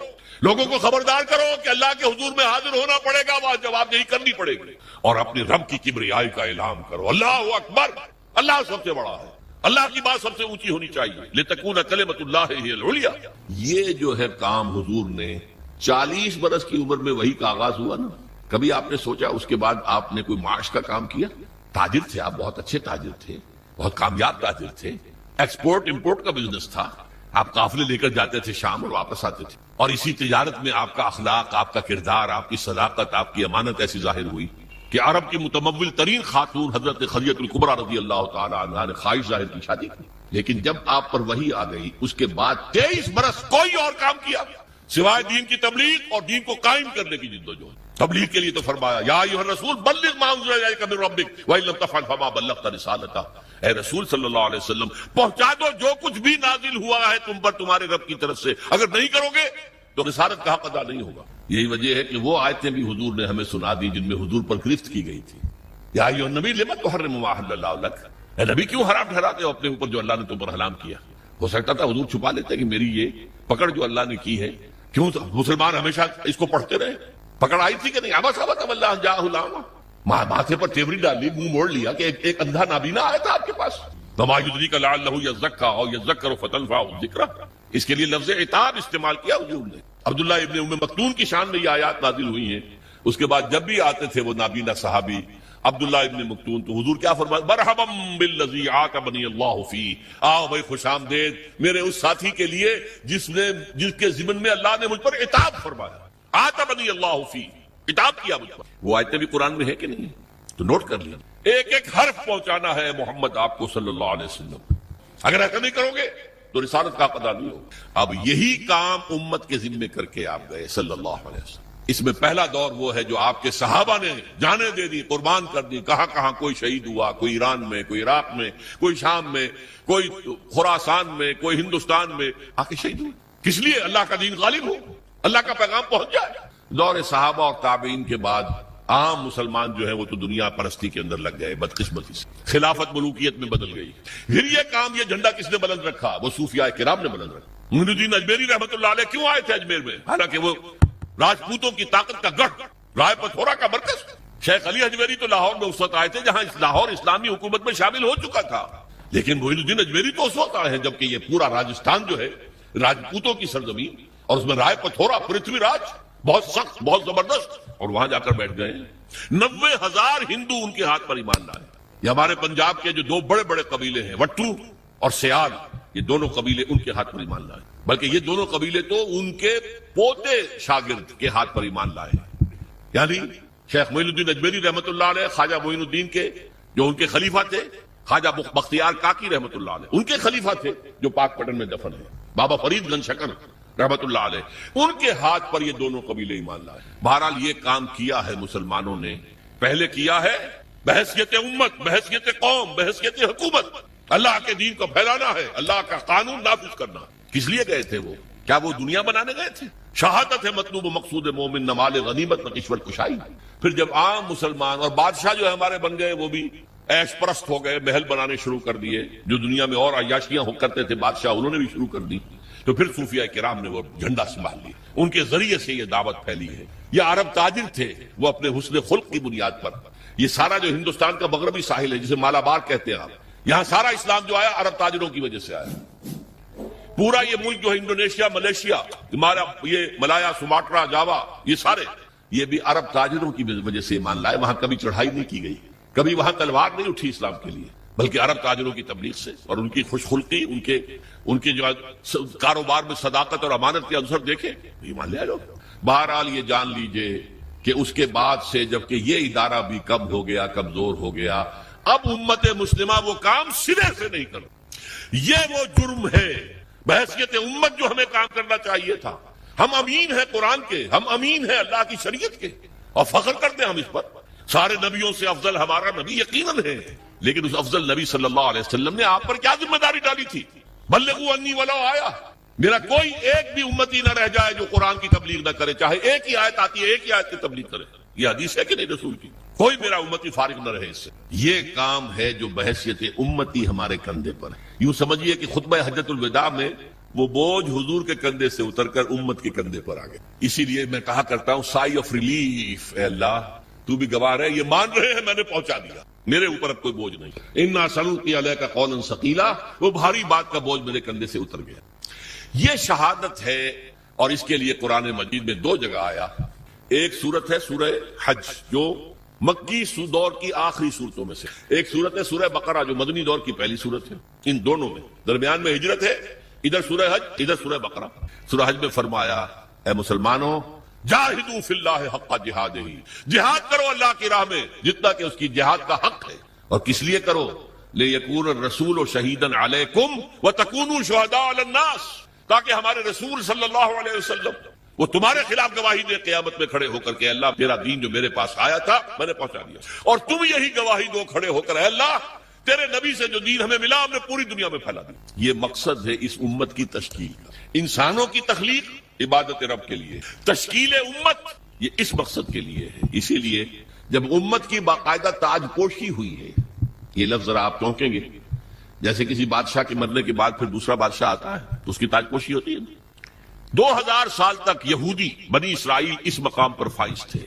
Speaker 1: لوگوں کو خبردار کرو کہ اللہ کے حضور میں حاضر ہونا پڑے گا، وہاں جواب یہی کرنی پڑے گی، اور اپنے رب کی کبریائی کا اعلان کرو. اللہ اکبر، اللہ سب سے بڑا ہے، اللہ کی بات سب سے اونچی ہونی چاہیے. لتکون کلمۃ اللہ ہی العلیٰ. یہ جو ہے کام حضور نے 40 برس کی عمر میں وہی کا آغاز ہوا نا. کبھی آپ نے سوچا اس کے بعد آپ نے کوئی معاش کا کام کیا؟ تاجر تھے آپ، بہت اچھے تاجر تھے، بہت کامیاب تاجر تھے، ایکسپورٹ امپورٹ کا بزنس تھا، آپ قافلے لے کر جاتے تھے شام اور واپس آتے تھے، اور اسی تجارت میں آپ کا اخلاق، آپ کا کردار، آپ کی صداقت، آپ کی امانت ایسی ظاہر ہوئی کہ عرب کی متمول ترین خاتون حضرت خدیجہ الکبریٰ رضی اللہ تعالی عنہا نے خواہش ظاہر کی شادی کی. لیکن جب آپ پر وحی آ گئی اس کے بعد 23 برس کوئی اور کام کیا سوائے دین کی تبلیغ اور دین کو قائم کرنے کی جدوجہد. تبلیغ کے لیے تو فرمایا یا ایھا الرسول بلغ ما انزل الیک من ربک وان لم تفعل فما بلغت رسالتہ. اے رسول صلی اللہ علیہ وسلم پہنچا دو جو کچھ بھی نازل ہوا ہے تم پر تمہارے رب کی طرف سے، اگر نہیں کرو گے تو رسالت کا حق ادا نہیں ہوگا. یہی وجہ ہے کہ وہ آیتیں بھی حضور نے ہمیں سنا دی جن میں حضور پر گرفت کی گئی تھی. یا ایھا النبی لم تحرم ما احل اللہ لک، اے نبی کیوں حرام ٹھہراتے ہو اپنے اوپر جو اللہ نے تم پر حلال کیا. ہو سکتا تھا حضور چھپا لیتے کہ میری یہ پکڑ جو اللہ نے کی ہے، کیوں مسلمان ہمیشہ اس کو پڑھتے رہے. پکڑ آئی تھی کہ نہیں؟ ابا صاحب اللہ جاءہ العمى، ماتھے پر تیوری ڈال لی، منہ موڑ لیا کہ ایک اندھا نابینا آیا تھا آپ کے پاس. وما یدریک لعلہ یزکیٰ او یذکر فتنفعہ الذکریٰ. اس کے لیے لفظ عتاب استعمال کیا حضور نے. عبداللہ ابن ام مکتوم کی شان میں یہ آیات نازل ہوئی ہیں. اس کے بعد جب بھی آتے تھے وہ نابینا صحابی عبداللہ ابن مکتوم تو حضور کیا فرماتے؟ مرحبا بالذی عاتبنی اللہ فیہ، آؤ بھائی خوش آمدید میرے اس ساتھی کے لیے جس کے ضمن میں اللہ نے مجھ پر عتاب فرمایا. عاتبنی اللہ فیہ، عتاب کیا مجھ پر. وہ آیتیں بھی قرآن میں ہے کہ نہیں؟ تو نوٹ کر لیا. ایک ایک حرف پہنچانا ہے محمد آپ کو صلی اللہ علیہ وسلم. اگر ایسا نہیں کرو گے تو رسالت کا ادا نہیں ہوگا. اب یہی کام امت کے ذمے کر کے آپ گئے صلی اللہ علیہ وسلم. اس میں پہلا دور وہ ہے جو آپ کے صحابہ نے جانیں دے دی، قربان کر دی. کہاں کہاں کوئی شہید ہوا، کوئی ایران میں، کوئی عراق میں، کوئی شام میں، کوئی خراسان میں، کوئی ہندوستان میں آ کے شہید ہوئے. کس لیے؟ اللہ کا دین غالب ہو، اللہ کا پیغام پہنچ جائے. دور صحابہ اور تابعین کے بعد عام مسلمان جو ہے وہ تو دنیا پرستی کے اندر لگ گئے بدقسمتی سے، خلافت ملوکیت میں بدل گئی. پھر یہ کام، یہ جھنڈا کس نے بلند رکھا؟ وہ صوفیاء کرام نے بلند رکھا. معین الدین اجمیری رحمۃ اللہ علیہ کیوں آئے تھے اجمیر میں؟ حالانکہ وہ راجپوتوں کی طاقت کا گڑھ، رائے پتھورا کا مرکز. شیخ علی اجمیری تو لاہور میں اس وقت آئے تھے جہاں لاہور اسلامی حکومت میں شامل ہو چکا تھا. لیکن معین الدین اجمیری تو اس وقت آئے ہیں جبکہ یہ پورا راجستھان جو ہے راجپوتوں کی سرزمین، اور اس میں رائے پتھورا پرتھوی راج بہت سخت، بہت زبردست، اور وہاں جا کر بیٹھ گئے. 90,000 ہندو ان کے ہاتھ پر ایمان لائے. یہ ہمارے پنجاب کے جو دو بڑے بڑے قبیلے ہیں وٹو اور سیال، یہ دونوں قبیلے ان کے ہاتھ پر ایمان لائے. بلکہ یہ دونوں قبیلے تو ان کے پوتے شاگرد کے ہاتھ پر ایمان لائے. یعنی شیخ معین الدین اجمیری رحمۃ اللہ علیہ، خواجہ معین الدین کے جو ان کے خلیفہ تھے، خواجہ بختیار کاکی رحمۃ اللہ علیہ ان کے خلیفہ تھے جو پاک پٹن میں دفن ہے، بابا فرید گنج شکر رحمۃ اللہ علیہ، ان کے ہاتھ پر یہ دونوں قبیلے ایمان لائے. بہرحال یہ کام کیا ہے مسلمانوں نے، پہلے کیا ہے بحیثیت امت، بحیثیت قوم، بحیثیت حکومت. اللہ کے دین کو پھیلانا ہے، اللہ کا قانون نافذ کرنا. کس لیے گئے تھے وہ؟ کیا وہ دنیا بنانے گئے تھے؟ شہادت ہے مطلوب مقصود مومن، نہ مال غنیمت نہ کشور کشائی. پھر جب عام مسلمان اور بادشاہ جو ہمارے بن گئے وہ بھی عیش پرست ہو گئے، محل بنانے شروع کر دیے. جو دنیا میں اور عیاشیاں کرتے تھے بادشاہ، انہوں نے بھی شروع کر دی. تو پھر صوفیہ کرام نے وہ جھنڈا سنبھال لیا، ان کے ذریعے سے یہ دعوت پھیلی ہے۔ یہ عرب تاجر تھے، وہ اپنے حسن خلق کی بنیاد پر، یہ سارا جو ہندوستان کا مغربی ساحل ہے جسے مالابار کہتے ہیں آپ، یہاں سارا اسلام جو آیا عرب تاجروں کی وجہ سے آیا۔ پورا یہ ملک جو ہے انڈونیشیا، ملیشیا، ہمارا یہ ملایا، سماٹرا، جاوا، یہ سارے یہ بھی عرب تاجروں کی وجہ سے ایمان لائے۔ وہاں کبھی چڑھائی نہیں کی گئی، کبھی وہاں تلوار نہیں اٹھی اسلام کے لیے، بلکہ عرب تاجروں کی تبلیغ سے اور ان کی خوش خلقی، ان کے جو کاروبار میں صداقت اور امانت کے عنصر دیکھے ایمان لے آئے لوگ۔ بہرحال یہ جان لیجئے کہ اس کے بعد سے جبکہ یہ ادارہ بھی کم ہو گیا، کمزور ہو گیا، اب امت مسلمہ وہ کام سرے سے نہیں کرتی۔ یہ وہ جرم ہے بحیثیت امت جو ہمیں کام کرنا چاہیے تھا۔ ہم امین ہیں قرآن کے، ہم امین ہیں اللہ کی شریعت کے، اور فخر کرتے ہیں ہم اس پر۔ سارے نبیوں سے افضل ہمارا نبی یقیناً ہے، لیکن اس افضل نبی صلی اللہ علیہ وسلم نے آپ پر کیا ذمہ داری ڈالی تھی؟ بلغوا انی ولو آیا، میرا کوئی ایک بھی امتی نہ رہ جائے جو قرآن کی تبلیغ نہ کرے، چاہے ایک ہی آیت آتی ہے ایک ہی آیت کی تبلیغ کرے۔ یہ حدیث ہے کہ نہیں رسول کی؟ کوئی میرا امتی فارغ نہ رہے اس سے۔ یہ کام ہے جو بحیثیت امتی ہمارے کندھے پر ہے۔ یوں سمجھیے کہ خطبہ حجۃ الوداع میں وہ بوجھ حضور کے کندھے سے اتر کر امت کے کندھے پر آ گئے۔ اسی لیے میں کہا کرتا ہوں سائی آف ریلیف، اے اللہ تو بھی گواہ ہے، یہ مان رہے ہیں میں نے پہنچا دیا، میرے اوپر اب کوئی بوجھ نہیں۔ انا سنلقی علیک قولا ثقیلا، وہ بھاری بات کا بوجھ میرے کندھے سے اتر گیا۔ یہ شہادت ہے، اور اس کے لیے قرآن مجید میں دو جگہ آیا۔ ایک سورت ہے سورہ حج جو مکی دور کی آخری صورتوں میں سے، ایک سورت ہے سورہ بقرہ جو مدنی دور کی پہلی سورت ہے۔ ان دونوں میں درمیان میں ہجرت ہے، ادھر سورہ حج ادھر سورہ بقرہ۔ سورہ حج میں فرمایا اے مسلمانوں جاہدوا فی اللہ حق جہادہ، جہاد کرو اللہ کی راہ میں جتنا کہ اس کی جہاد کا حق ہے، اور کس لیے کرو؟ لیکون الرسول شہیدا علیکم وتکونوا شہداء علی الناس، تاکہ ہمارے رسول صلی اللہ علیہ وسلم وہ تمہارے خلاف گواہی دے قیامت میں کھڑے ہو کر کہ اللہ تیرا دین جو میرے پاس آیا تھا میں نے پہنچا دیا، اور تم یہی گواہی دو کھڑے ہو کر اے اللہ تیرے نبی سے جو دین ہمیں ملا ہم نے پوری دنیا میں پھیلا دیا۔ یہ مقصد ہے اس امت کی تشکیل کا۔ انسانوں کی تخلیق عبادت رب کے لیے، تشکیل امت یہ اس مقصد کے لیے ہے۔ اسی لیے جب امت کی باقاعدہ تاج پوشی ہوئی ہے، یہ لفظ ذرا آپ چونکیں گے، جیسے کسی بادشاہ کے مرنے کے بعد پھر دوسرا بادشاہ آتا ہے تو اس کی تاج پوشی ہوتی ہے۔ 2000 سال تک یہودی بنی اسرائیل اس مقام پر فائز تھے،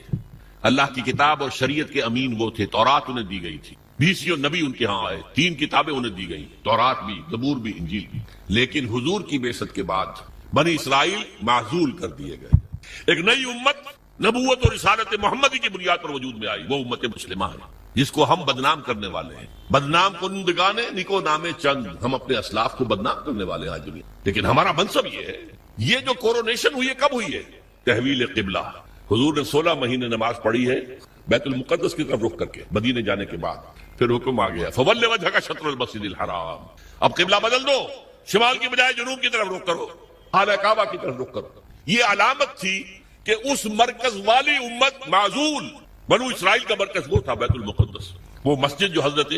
Speaker 1: اللہ کی کتاب اور شریعت کے امین وہ تھے، تورات انہیں دی گئی تھی، 20 نبی ان کے ہاں آئے، 3 کتابیں انہیں دی گئی، تورات بھی، زبور بھی، انجیل بھی۔ لیکن حضور کی بعثت کے بعد بنی اسرائیل معزول کر دیے گئے، ایک نئی امت نبوت اور رسالت محمدی کی بنیاد پر وجود میں آئی، وہ امت مسلمہ ہے جس کو ہم بدنام کرنے والے ہیں۔ بدنام کنندگان نکو نامے چند، ہم اپنے اسلاف کو بدنام کرنے والے ہیں آج دنیا۔ لیکن ہمارا منصب یہ ہے، یہ جو کورونیشن ہوئی ہے کب ہوئی ہے؟ تحویل قبلہ، حضور نے 16 مہینے نماز پڑھی ہے بیت المقدس کی طرف رخ کر کے مدینے جانے کے بعد، پھر حکم آ گیا فول وجهک شطر المسجد الحرام، اب قبلہ بدل دو، شمال کی بجائے جنوب کی طرف رخ کرو، خانہ کعبہ کی طرف رخ کرو۔ یہ علامت تھی کہ اس مرکز والی امت معزول، بنو اسرائیل کا مرکز وہ تھا بیت المقدس، وہ مسجد جو حضرت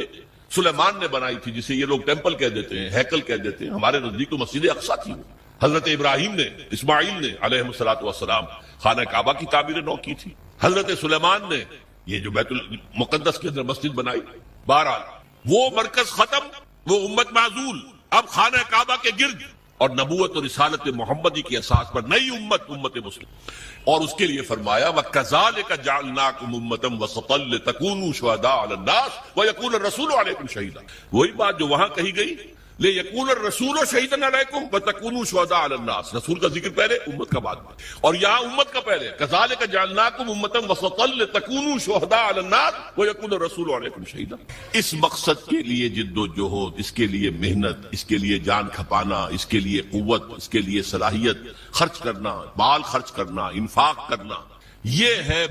Speaker 1: سلیمان نے بنائی تھی، جسے یہ لوگ ٹیمپل کہہ دیتے ہیں، ہیکل کہہ دیتے ہیں، ہمارے نزدیک تو مسجد اقصی تھی۔ حضرت ابراہیم نے، اسماعیل نے علیہ الصلوۃ والسلام خانہ کعبہ کی تعمیر نو کی تھی، حضرت سلیمان نے یہ جو بیت المقدس کے اندر مسجد بنائی۔ بہرحال وہ مرکز ختم، وہ امت معزول، اب خانہ کعبہ کے گرد اور نبوت اور رسالت محمدی کی اساس پر نئی امت، امت مسلم، اور اس کے لیے فرمایا وَكَذَلِكَ جَعَلْنَاكُمْ أُمَّةً وَسَطًا لِتَكُونُوا شُهَدَاءَ عَلَى النَّاسِ وَيَكُونَ الرَّسُولُ عَلَيْكُمْ شَهِيدًا، وہی بات جو وہاں کہی گئی لِيَكُونَ الرَّسُولُ شَهِيدًا عَلَيْكُمْ وَتَكُونُوا شُهَدَاءَ عَلَى النَّاسِ، رسول کا ذکر پہلے، امت کا بعد میں، اور یہاں امت کا پہلے كَذَلِكَ جَعَلْنَاكُمْ أُمَّةً وَسَطًا لِتَكُونُوا شُهَدَاءَ عَلَى النَّاسِ وَيَكُونَ الرَّسُولُ عَلَيْكُمْ شَهِيدًا۔ اس مقصد کے لیے جد و جہد، اس کے لیے محنت، اس کے لیے جان کھپانا، اس کے لیے قوت، اس کے لیے صلاحیت خرچ کرنا، مال خرچ کرنا، انفاق کرنا، یہ ہے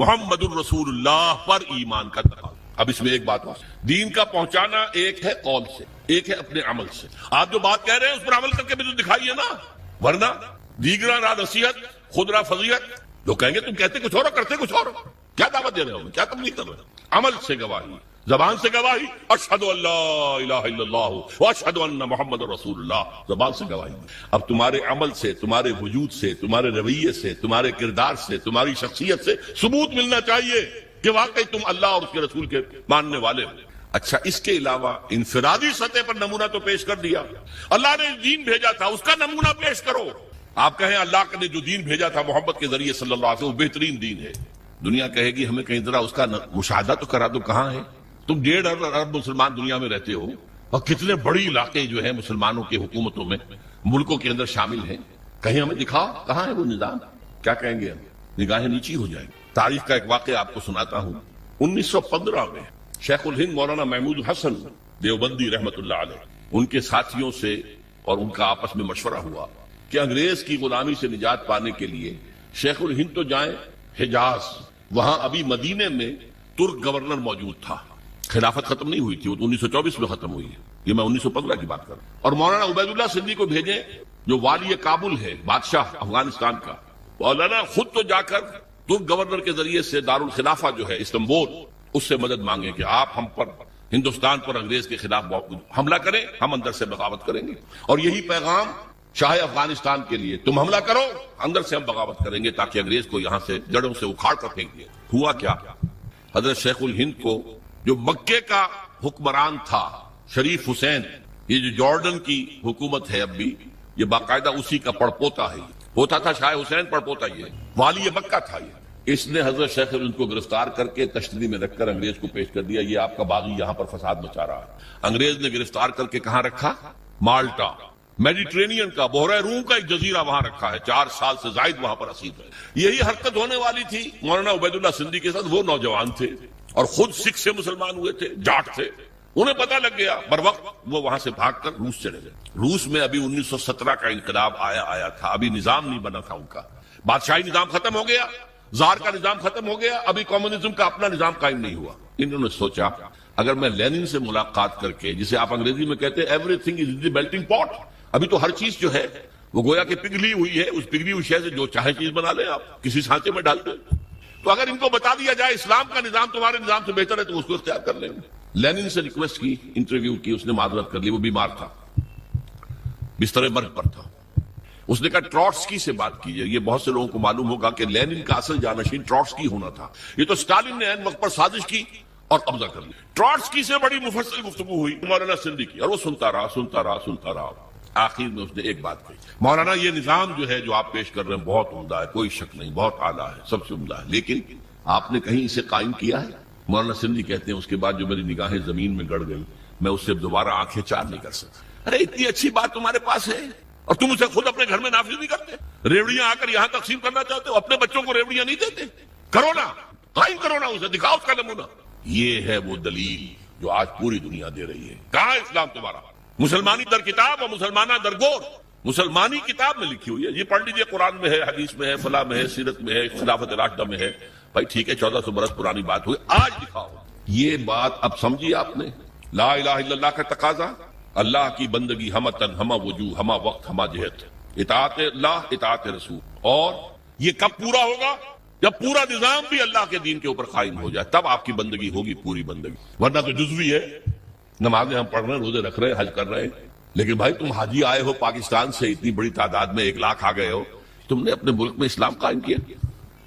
Speaker 1: محمد الرسول اللہ پر ایمان کا تقاضا۔ اب اس میں ایک بات، دین کا پہنچانا ایک ہے قول سے، ایک ہے اپنے عمل سے۔ آپ جو بات کہہ رہے ہیں اس پر عمل کر کے بھی تو دکھائیے نا، ورنہ دیگرا را نصیحت خود را فضیحت، لوگ کہیں گے تم کہتے کچھ اور کرتے کچھ اور، کیا دعوت دے رہے ہو، کیا تبلیغ کر رہے ہو؟ عمل سے گواہی، زبان سے گواہی، اشہد ان لا الہ الا اللہ واشہد ان محمد رسول اللہ، زبان سے گواہی۔ اب تمہارے عمل سے، تمہارے وجود سے، تمہارے رویے سے، تمہارے کردار سے، تمہاری شخصیت سے ثبوت ملنا چاہیے کہ واقعی تم اللہ اور اس کے رسول کے ماننے والے ہو۔ اچھا اس کے علاوہ انفرادی سطح پر نمونہ تو پیش کر دیا، اللہ نے دین بھیجا تھا اس کا نمونہ پیش کرو۔ آپ کہیں اللہ نے جو دین بھیجا تھا محمد کے ذریعے صلی اللہ علیہ وسلم وہ بہترین دین ہے، دنیا کہے گی ہمیں کہیں ذرا اس کا مشاہدہ تو کرا دو، کہاں ہے؟ تم 1.5 ارب مسلمان دنیا میں رہتے ہو اور کتنے بڑی علاقے جو ہیں مسلمانوں کی حکومتوں میں ملکوں کے اندر شامل ہیں، کہیں ہمیں دکھاؤ کہاں ہے وہ نظام؟ کیا کہیں گے ہم؟ نگاہیں نیچی ہو جائیں گی۔ تاریخ کا ایک واقعہ آپ کو سناتا ہوں۔ 1915 میں شیخ الہند مولانا محمود حسن دیوبندی رحمت اللہ علیہ، ان کے ساتھیوں سے اور ان کا آپس میں مشورہ ہوا کہ انگریز کی غلامی سے نجات پانے کے لیے شیخ الہند تو جائیں حجاز، وہاں ابھی مدینے میں ترک گورنر موجود تھا، خلافت ختم نہیں ہوئی تھی، وہ 1924 میں ختم ہوئی ہے، یہ میں 1915 کی بات کر رہا ہوں۔ اور مولانا عبید اللہ سندھی کو بھیجیں جو والی کابل ہے، بادشاہ افغانستان کا، مولانا خود تو جا کر ترک گورنر کے ذریعے سے دارالخلافہ جو ہے استنبول، اس سے مدد مانگیں کہ آپ ہم پر، ہندوستان پر انگریز کے خلاف حملہ کریں، ہم اندر سے بغاوت کریں گے۔ اور یہی پیغام شاہ افغانستان کے لیے، تم حملہ کرو اندر سے ہم بغاوت کریں گے تاکہ انگریز کو یہاں سے جڑوں سے اکھاڑ کر پھینک دیں۔ ہوا کیا؟ حضرت شیخ الہند کو جو مکے کا حکمران تھا شریف حسین، یہ جو جارڈن کی حکومت ہے اب بھی، یہ باقاعدہ اسی کا پڑپوتا ہے، ہوتا تھا شاہ حسین پڑپوتا، یہ والی مکہ تھا۔ یہ اس نے حضرت شیخ الہند کو گرفتار کر کے تشتری میں رکھ کر انگریز کو پیش کر دیا، یہ آپ کا باغی یہاں پر فساد مچا رہا ہے۔ انگریز نے گرفتار کر کے کہاں رکھا؟ مالٹا، میڈیٹرینین کا، بحیرہ روم کا ایک جزیرہ وہاں رکھا ہے، 4 سال سے زائد وہاں پر اسیر ہے۔ یہی حرکت ہونے والی تھی مولانا عبید اللہ سندھی کے ساتھ، وہ نوجوان تھے اور خود سکھ سے مسلمان ہوئے تھے، جاٹ تھے، انہیں پتہ لگ گیا، بر وقت وہ وہاں سے بھاگ کر روس چلے گئے۔ روس میں ابھی 1917 کا انقلاب آیا تھا، ابھی نظام نہیں بنا تھا ان کا، بادشاہی نظام ختم ہو گیا، زار کا نظام ختم ہو گیا، ابھی کمیونزم کا اپنا نظام قائم نہیں ہوا۔ انہوں نے سوچا اگر میں لینن سے ملاقات کر کے، جسے آپ انگریزی میں کہتے ہیں every thing is the melting پاٹ، ابھی تو ہر چیز جو ہے وہ گویا کہ پگھلی ہوئی ہے، اس پگھلی ہوئی شے سے جو چاہے چیز بنا لیں آپ، کسی سانچے میں ڈال دیں، تو اگر ان کو بتا دیا جائے اسلام کا نظام تمہارے نظام سے بہتر ہے تو اس کو اختیار کر لیں گے۔ لینن سے ریکویسٹ کی، انٹرویو کی، اس نے معذرت کر لی، وہ بیمار تھا، بستر مرگ پر تھا۔ اس نے کہا ٹروٹسکی سے بات کیجیے، یہ بہت سے لوگوں کو معلوم ہوگا کہ لینن کا اصل جانشین ٹروٹسکی ہونا تھا، یہ تو سٹالن نے عین وقت پر سازش کی اور قبضہ کر لیا۔ ٹروٹسکی سے بڑی مفصل گفتگو ہوئی مولانا سندھی کی، اور وہ سنتا رہا، آخر میں اس نے ایک بات کہی، مولانا یہ نظام جو ہے جو آپ پیش کر رہے ہیں بہت عمدہ ہے، کوئی شک نہیں، بہت اعلیٰ ہے، سب سے عمدہ ہے، لیکن آپ نے کہیں اسے قائم کیا ہے؟ مولانا سندھی کہتے ہیں اس کے بعد جو میری نگاہیں زمین میں گڑ گئی، میں اس سے دوبارہ آنکھیں چار نہیں کر سکتا۔ ارے اتنی اچھی بات تمہارے پاس ہے اور تم اسے خود اپنے گھر میں نافذ نہیں کرتے، ریوڑیاں آ کر یہاں تقسیم کرنا چاہتے ہو، اپنے بچوں کو ریوڑیاں نہیں دیتے، کرو نا، قائم کرو نا، اسے دکھاؤ اس کا نمونہ۔ یہ ہے وہ دلیل جو آج پوری دنیا دے رہی ہے۔ کہاں ہے اسلام تمہارا؟ مسلمانی در کتاب اور مسلمانہ در گور، مسلمانی کتاب میں لکھی ہوئی ہے، یہ پڑھ لیجئے، قرآن میں ہے، حدیث میں ہے، فلاں میں ہے، سیرت میں ہے، خلافت راشدہ میں ہے۔ بھائی ٹھیک ہے 1400 برس پرانی بات ہوئی، آج دکھاؤ۔ یہ بات اب سمجھی آپ نے؟ لا الہ الا اللہ کا تقاضا، اللہ کی بندگی ہمہ تن، ہمہ وجوہ، ہمہ وقت، ہمہ جہت، اطاعت اللہ، اطاعت رسول۔ اور یہ کب پورا ہوگا؟ جب پورا نظام بھی اللہ کے دین کے اوپر قائم ہو جائے، تب آپ کی بندگی ہوگی پوری بندگی، ورنہ تو جزوی ہے، نمازیں ہم پڑھ رہے ہیں، روزے رکھ رہے ہیں، حج کر رہے ہیں، لیکن بھائی تم حاجی آئے ہو پاکستان سے، اتنی بڑی تعداد میں 1 لاکھ آ گئے ہو، تم نے اپنے ملک میں اسلام قائم کیا؟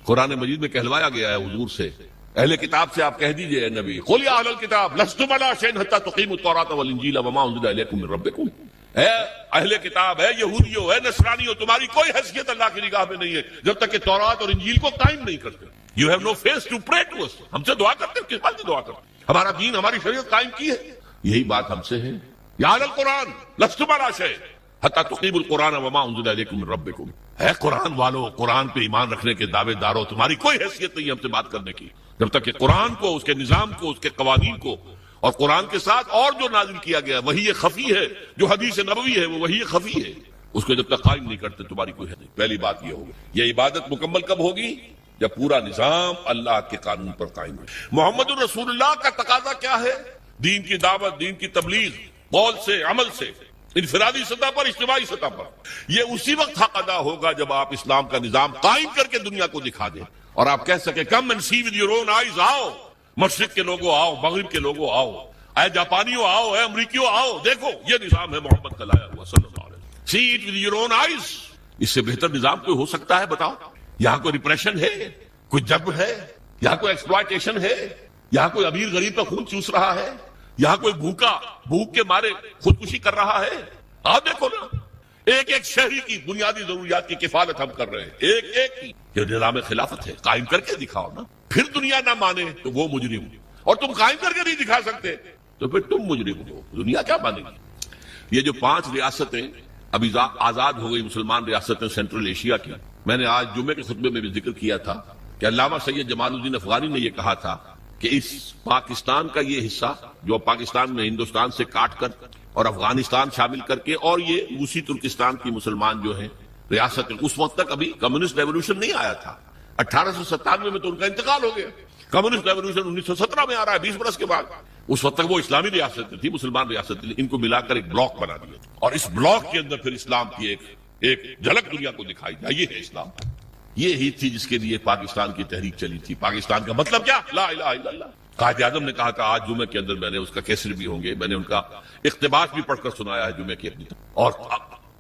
Speaker 1: قرآن مجید میں کہلوایا گیا ہے حضور سے، اہل کتاب سے آپ کہہ دیجئے اے نبی، قل یا اہل الکتاب لستم علی شیء حتی تقیموا التوراۃ والانجیل وما انزل الیکم من ربکم۔ اے اہل کتاب، اے یہودیو، اے نصرانیو، تمہاری کوئی حیثیت اللہ کی نگاہ میں نہیں ہے جب تک کہ تورات اور انجیل کو قائم نہیں کرتے۔ You have no face to pray to us, ہم سے دعا کرتے ہیں، کس بات کی دعا کرتے؟ ہمارا دین، ہماری شریعت قائم کی ہے، یہی بات ہم سے ہے۔ یا اہل القرآن لستم علی شیء حتی تقیموا القرآن وما انزل الیکم من ربکم۔ اے قرآن والو، قرآن پہ ایمان رکھنے کے دعوے دارو، تمہاری کوئی حیثیت نہیں ہم سے بات کرنے کی جب تک کہ قرآن کو، اس کے نظام کو، اس کے قوانین کو، اور قرآن کے ساتھ اور جو نازل کیا گیا وہی خفی ہے، جو حدیث نبوی ہے وہ وہی خفی ہے، اس کو جب تک قائم نہیں کرتے تمہاری کوئی حیثیت نہیں۔ پہلی بات یہ ہوگی، یہ عبادت مکمل کب ہوگی؟ جب پورا نظام اللہ کے قانون پر قائم ہے۔ محمد الرسول اللہ کا تقاضا کیا ہے؟ دین کی دعوت، دین کی تبلیغ، قول سے، عمل سے، انفرادی سطح پر، اجتماعی سطح پر۔ یہ اسی وقت حق ادا ہوگا جب آپ اسلام کا نظام قائم کر کے دنیا کو دکھا دیں اور آپ کہہ سکیں come and see with your own eyes, آؤ مشرق کے لوگوں آؤ، مغرب کے لوگوں آؤ، اے جاپانیوں آؤ، اے امریکیوں آؤ، دیکھو یہ نظام ہے محمد کا لایا ہوا صلی اللہ علیہ وسلم، see it with your own eyes. اس سے بہتر نظام کوئی ہو سکتا ہے؟ بتاؤ۔ یہاں کوئی ریپریشن ہے، کوئی جبر ہے، یہاں کوئی ایکسپلائٹیشن ہے، یہاں کوئی امیر غریب کا خون چوس رہا ہے، یہاں کوئی بھوک کے مارے خودکشی کر رہا ہے؟ آپ دیکھو نا، ایک ایک شہری کی بنیادی ضروریات کی کفالت ہم کر رہے ہیں، ایک ایک کی۔ یہ نظام خلافت ہے، قائم کر کے دکھاؤ نا، پھر دنیا نہ مانے تو وہ مجرم، اور تم قائم کر کے نہیں دکھا سکتے تو پھر تم مجرم ہو، دنیا کیا مانے گی؟ یہ جو 5 ریاستیں ابھی آزاد ہو گئی، مسلمان ریاستیں سینٹرل ایشیا کی، میں نے آج جمعے کے خطبے میں بھی ذکر کیا تھا کہ علامہ سید جمال الدین افغانی نے یہ کہا تھا کہ اس پاکستان کا یہ حصہ جو پاکستان میں ہندوستان سے کاٹ کر اور افغانستان شامل کر کے اور یہ روسی ترکستان کی مسلمان جو ہیں ریاست، اس وقت تک ابھی کمیونسٹ ریولوشن نہیں آیا تھا، 1897 میں تو ان کا انتقال ہو گیا، کمیونسٹ ریولوشن 1917 میں آ رہا ہے 20 برس کے بعد، اس وقت تک وہ اسلامی ریاست تھی، مسلمان ریاست تھی، ان کو ملا کر ایک بلاک بنا دیا، اور اس بلاک کے اندر پھر اسلام کی ایک جھلک دنیا کو دکھائی جائے، یہ ہے اسلام، یہ ہی تھی جس کے لیے پاکستان کی تحریک چلی تھی۔ پاکستان کا مطلب کیا؟ لا الہ الا اللہ۔ قائد اعظم نے کہا تھا، آج جمعے کے اندر میں نے اس کا کیسر بھی ہوں گے، میں نے ان کا اقتباس بھی پڑھ کر سنایا ہے جمعے کی اپنی، اور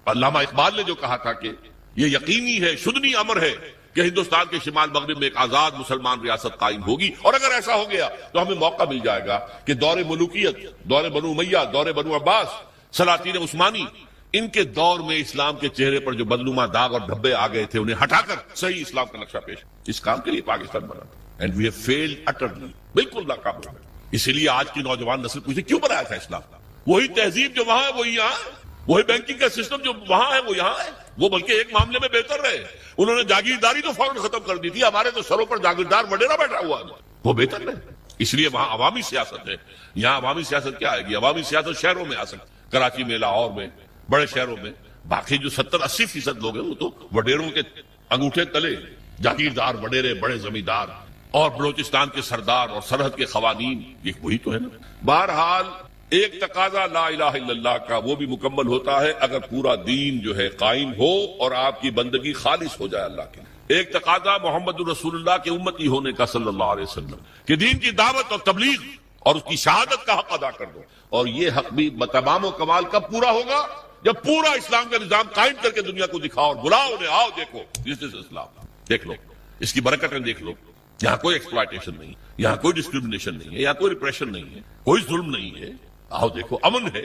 Speaker 1: علامہ اقبال نے جو کہا تھا کہ یہ یقینی ہے، شدنی امر ہے کہ ہندوستان کے شمال مغرب میں ایک آزاد مسلمان ریاست قائم ہوگی، اور اگر ایسا ہو گیا تو ہمیں موقع مل جائے گا کہ دور ملوکیت، دور بنو امیہ، دور بنو عباس، سلاطین عثمانی، ان کے دور میں اسلام کے چہرے پر جو بدنما داغ اور دھبے آ گئے تھے انہیں ہٹا کر صحیح اسلام کا نقشہ پیش، اس کام کے لیے پاکستان بنا، and we have failed utterly, بالکل ناکام ہو گئے۔ اسی لیے آج کی نوجوان نسل پوچھے کیوں بنایا تھا اسلام؟ وہی تہذیب جو وہاں ہے وہی یہاں ہے، وہی بینکنگ کا سسٹم جو وہاں ہے وہ یہاں ہے، وہ بلکہ ایک معاملے میں بہتر رہے، انہوں نے جاگیرداری تو فوراً ختم کر دی تھی، ہمارے تو سروں پر جاگیردار وڈیرا بیٹھا ہوا ہے، وہ بہتر رہے۔ اس لیے وہاں عوامی سیاست ہے، یہاں عوامی سیاست کیا آئے گی؟ عوامی سیاست شہروں میں آ سکتی، کراچی میں، لاہور میں، بڑے شہروں میں، باقی جو 70-80% لوگ ہیں وہ تو وڈیروں کے انگوٹھے تلے، جاگیردار وڈیرے، بڑے زمیندار، اور بلوچستان کے سردار اور سرحد کے قوانین، یہ وہی تو ہے نا۔ بہرحال ایک تقاضا لا الہ الا اللہ کا وہ بھی مکمل ہوتا ہے اگر پورا دین جو ہے قائم ہو اور آپ کی بندگی خالص ہو جائے اللہ کے لیے۔ ایک تقاضا محمد رسول اللہ کے امتی ہونے کا صلی اللہ علیہ وسلم، کہ دین کی دعوت اور تبلیغ اور اس کی شہادت کا حق ادا کر دو، اور یہ حق بھی تمام و کمال کب پورا ہوگا؟ جب پورا اسلام کا نظام قائم کر کے دنیا کو دکھاؤ اور بلاؤ انہیں، آؤ دیکھو دس از اسلام، دیکھ لو اس کی برکتیں، دیکھ لو یہاں کوئی ایکسپلائٹیشن نہیں، یہاں کوئی ڈسکریمنیشن نہیں ہے، یہاں کوئی ریپریشن نہیں ہے، کوئی ظلم نہیں ہے، آؤ دیکھو امن ہے،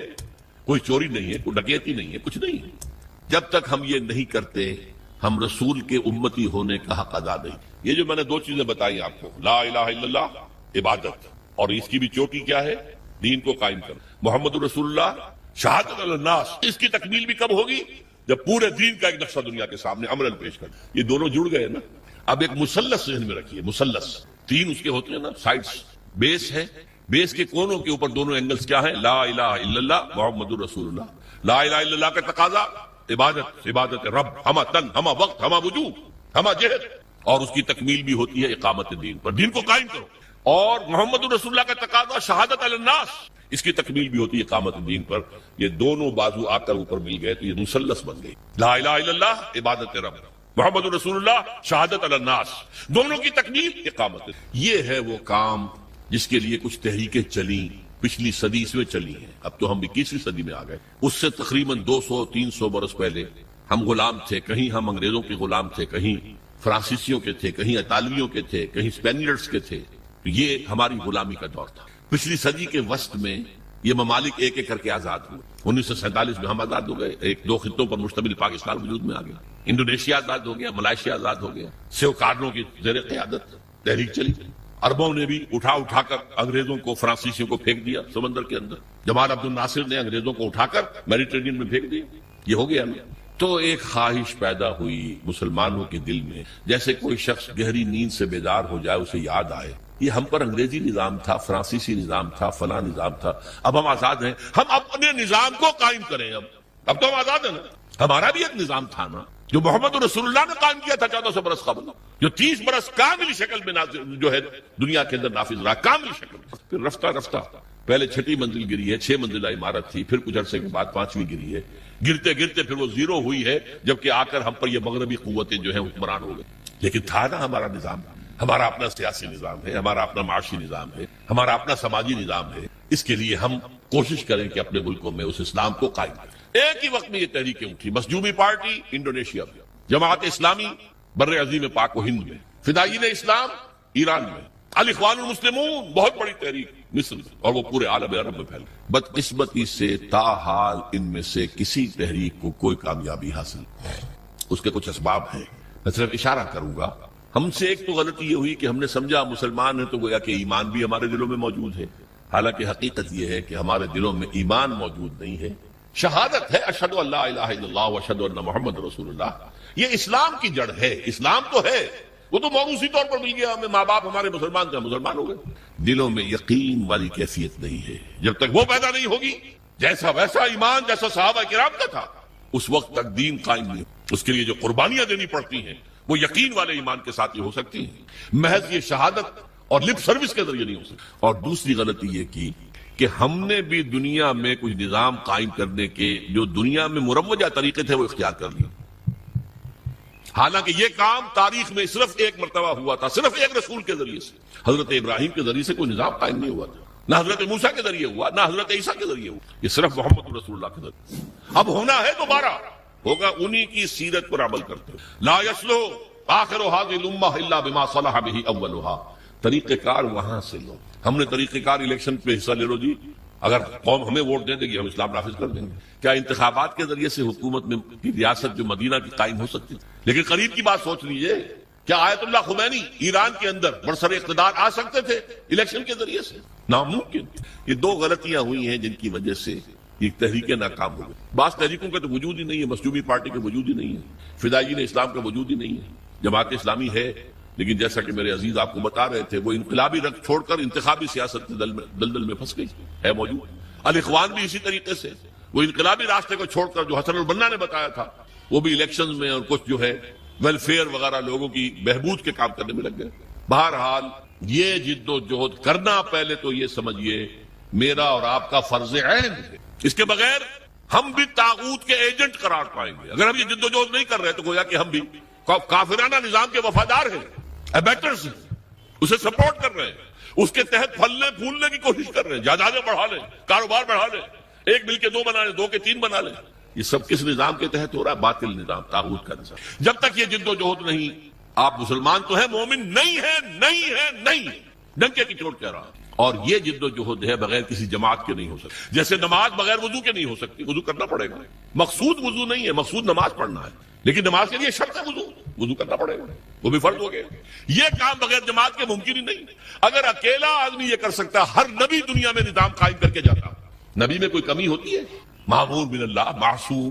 Speaker 1: کوئی چوری نہیں ہے، کوئی ڈکیتی نہیں ہے، کچھ نہیں ہے۔ جب تک ہم یہ نہیں کرتے ہم رسول کے امتی ہونے کا حق ادا نہیں۔ یہ جو میں نے 2 چیزیں بتائی آپ کو، لا الہ الا اللہ، عبادت، اور اس کی بھی چوٹی کیا ہے؟ دین کو قائم کر، محمد رسول اللہ، شہادت علی الناس، اس کی تکمیل بھی کب ہوگی؟ جب پورے دین کا ایک نقشہ دنیا کے سامنے عملاً پیش کر۔ یہ دونوں جڑ گئے نا۔ اب ایک مثلث ذہن میں رکھیے، مثلث 3 اس کے ہوتے ہیں نا سائڈز، بیس ہے، بیس کے کونوں کے اوپر دونوں اینگلز کیا ہیں؟ لا الہ الا اللہ محمد رسول اللہ۔ لا الہ الا اللہ کا تقاضا عبادت، عبادت رب، ہمہ تن، ہمہ وقت، ہمہ وجود، ہمہ جہد، اور اس کی تکمیل بھی ہوتی ہے اقامت دین پر، دین کو قائم کرو۔ اور محمد رسول اللہ کا تقاضا شہادت علی الناس، اس کی تکمیل بھی ہوتی ہے اقامت دین پر۔ یہ دونوں بازو آ کر اوپر مل گئے تو یہ مثلث بن گئی، لا الہ الا اللہ، عبادت رب، محمد رسول اللہ، شہادت علی الناس، دونوں کی تکمیل اقامت۔ یہ ہے وہ کام جس کے لیے کچھ تحریکیں چلی، پچھلی صدی اس میں چلی ہیں، اب تو ہم 21ویں صدی میں آ گئے۔ اس سے تقریباً 200-300 برس پہلے ہم غلام تھے، کہیں ہم انگریزوں کے غلام تھے، کہیں فرانسیسیوں کے تھے، کہیں اطالویوں کے تھے، کہیں اسپینیئرز کے تھے، تو یہ ہماری غلامی کا دور تھا۔ پچھلی صدی کے وسط میں یہ ممالک ایک ایک کر کے آزاد ہوئے۔ 1947 میں ہم آزاد ہو گئے، 1-2 خطوں پر مشتمل پاکستان وجود میں آ گیا، انڈونیشیا آزاد ہو گیا، ملائیشیا آزاد ہو گیا، سیو کارنوں کی زیر قیادت تحریک چلی، عربوں نے بھی اٹھا کر انگریزوں کو، فرانسیسیوں کو پھینک دیا سمندر کے اندر، جمال عبد الناصر نے انگریزوں کو اٹھا کر میڈیٹرینین میں پھینک دیا، یہ ہو گیا نا۔ تو ایک خواہش پیدا ہوئی مسلمانوں کے دل میں، جیسے کوئی شخص گہری نیند سے بیدار ہو جائے، اسے یاد آئے یہ ہم پر انگریزی نظام تھا، فرانسیسی نظام تھا، فلاں نظام تھا، اب ہم آزاد ہیں، ہم اپنے نظام کو قائم کریں۔ اب تو ہم آزاد ہیں نا، ہمارا بھی ایک نظام تھا نا جو محمد رسول اللہ نے قائم کیا تھا 1400 برس قبل، جو 30 برس کامل شکل میں جو ہے دنیا کے اندر نافذ رہا، کامل شکل میں۔ پھر رفتہ رفتہ پہلے 6ٹھی منزل گری ہے، 6 منزلہ عمارت تھی، پھر کچھ عرصے کے بعد 5ویں گری ہے، گرتے گرتے پھر وہ 0 ہوئی ہے، جبکہ آ کر ہم پر یہ مغربی قوتیں جو ہیں حکمران ہو گئی۔ لیکن تھا نا ہمارا نظام، ہمارا اپنا سیاسی نظام ہے، ہمارا اپنا معاشی نظام ہے، ہمارا اپنا سماجی نظام ہے۔ اس کے لیے ہم کوشش کریں کہ اپنے ملکوں میں اس اسلام کو قائم کریں۔ ایک ہی وقت میں یہ تحریکیں اٹھی، مظلومی پارٹی انڈونیشیا میں، جماعت اسلامی بر عظیم پاک و ہند میں، فدائین اسلام ایران میں، الاخوان المسلمون بہت بڑی تحریک مصر اور وہ پورے عالم عرب میں پھیل گئے۔ بدقسمتی سے تاحال ان میں سے کسی تحریک کو کوئی کامیابی حاصل نہیں۔ اس کے کچھ اسباب ہیں، میں صرف اشارہ کروں گا۔ ہم سے ایک تو غلطی یہ ہوئی کہ ہم نے سمجھا مسلمان ہیں تو گویا کہ ایمان بھی ہمارے دلوں میں موجود ہے، حالانکہ حقیقت یہ ہے کہ ہمارے دلوں میں ایمان موجود نہیں ہے۔ شہادت ہے اشہد ان لا الہ الا اللہ و اشہد ان محمد رسول اللہ، یہ اسلام کی جڑ ہے۔ اسلام تو ہے، وہ تو موروثی طور پر مل گیا ہمیں، ماں باپ ہمارے مسلمان تھے، مسلمان ہو گئے۔ دلوں میں یقین والی کیفیت نہیں ہے، جب تک وہ پیدا نہیں ہوگی جیسا ویسا ایمان جیسا صحابہ کرام کا تھا اس وقت تک دین قائم نہیں۔ اس کے لیے جو قربانیاں دینی پڑتی ہیں وہ یقین والے ایمان کے ساتھ ہی ہو سکتی ہیں، محض یہ شہادت اور لپ سروس کے ذریعے نہیں ہو سکتی۔ اور دوسری غلطی یہ کی کہ ہم نے بھی دنیا میں کچھ نظام قائم کرنے کے جو دنیا میں مروجہ طریقے تھے وہ اختیار کر لیے، حالانکہ یہ کام تاریخ میں صرف ایک مرتبہ ہوا تھا، صرف ایک رسول کے ذریعے سے۔ حضرت ابراہیم کے ذریعے سے کوئی نظام قائم نہیں ہوا تھا، نہ حضرت موسیٰ کے ذریعے ہوا، نہ حضرت عیسیٰ کے ذریعے ہوا، یہ صرف محمد رسول اللہ کے ذریعے۔ اب ہونا ہے دوبارہ، ہوگا انہی کی سیرت پر عمل کرتے ہوئے۔ لا یسلو آخر هذه الامہ الا بما صلح به اولها، طریقہ کار وہاں سے لو۔ ہم نے طریقہ کار الیکشن پہ حصہ لے لو جی، اگر قوم ہمیں ووٹ دے دے گی ہم اسلام نافذ کر دیں گے۔ کیا انتخابات کے ذریعے سے حکومت میں کی ریاست جو مدینہ کی قائم ہو سکتی تھی؟ لیکن قریب کی بات سوچ لیجئے، کیا آیت اللہ خمینی ایران کے اندر برسر اقتدار آ سکتے تھے الیکشن کے ذریعے سے؟ ناممکن۔ یہ دو غلطیاں ہوئی ہیں جن کی وجہ سے یہ تحریکیں ناکام ہو گئی۔ بعض تحریکوں کا تو وجود ہی نہیں ہے، مسلوبی پارٹی کا وجود ہی نہیں ہے، فدائیین اسلام کا وجود ہی نہیں ہے، جماعت اسلامی ہے لیکن جیسا کہ میرے عزیز آپ کو بتا رہے تھے وہ انقلابی رنگ چھوڑ کر انتخابی سیاست کے دلدل میں پھنس گئی ہے موجود۔ الاخوان بھی اسی طریقے سے وہ انقلابی راستے کو چھوڑ کر جو حسن البنا نے بتایا تھا وہ بھی الیکشن میں اور کچھ جو ہے ویلفیئر وغیرہ لوگوں کی بہبود کے کام کرنے میں لگ گئے۔ بہرحال یہ جد و جہد کرنا پہلے تو یہ سمجھیے میرا اور آپ کا فرض عین ہے، اس کے بغیر ہم بھی طاغوت کے ایجنٹ قرار پائیں گے۔ اگر ہم یہ جد و جہد نہیں کر رہے تو گویا کہ ہم بھی کافرانہ نظام کے وفادار ہیں، ایبیٹرز ہیں، اسے سپورٹ کر رہے ہیں، اس کے تحت پھلنے پھولنے کی کوشش کر رہے ہیں، جائیدادیں بڑھا لیں، کاروبار بڑھا لیں، ایک مل کے دو بنا لیں، دو کے تین بنا لیں۔ یہ سب کس نظام کے تحت ہو رہا ہے؟ باطل نظام، طاغوت کا نظام۔ جب تک یہ جد و جہد نہیں، آپ مسلمان تو ہیں، مومن نہیں ہے، نہیں ہے، نہیں، ڈنکے کی چوٹ کہہ رہا ہوں۔ اور یہ جد و جہد ہے بغیر کسی جماعت کے نہیں ہو سکتی، جیسے نماز بغیر وضو کے نہیں ہو سکتی، وضو کرنا پڑے گا۔ مقصود وضو نہیں ہے، مقصود نماز پڑھنا ہے، لیکن نماز کے لیے شرط ہے وضو کرنا پڑے گا، وہ بھی فرض ہو گیا۔ یہ کام بغیر جماعت کے ممکن ہی نہیں۔ اگر اکیلا آدمی یہ کر سکتا، ہر نبی دنیا میں نظام قائم کر کے جاتا، نبی میں کوئی کمی ہوتی ہے؟ معمور من اللہ، معصوم،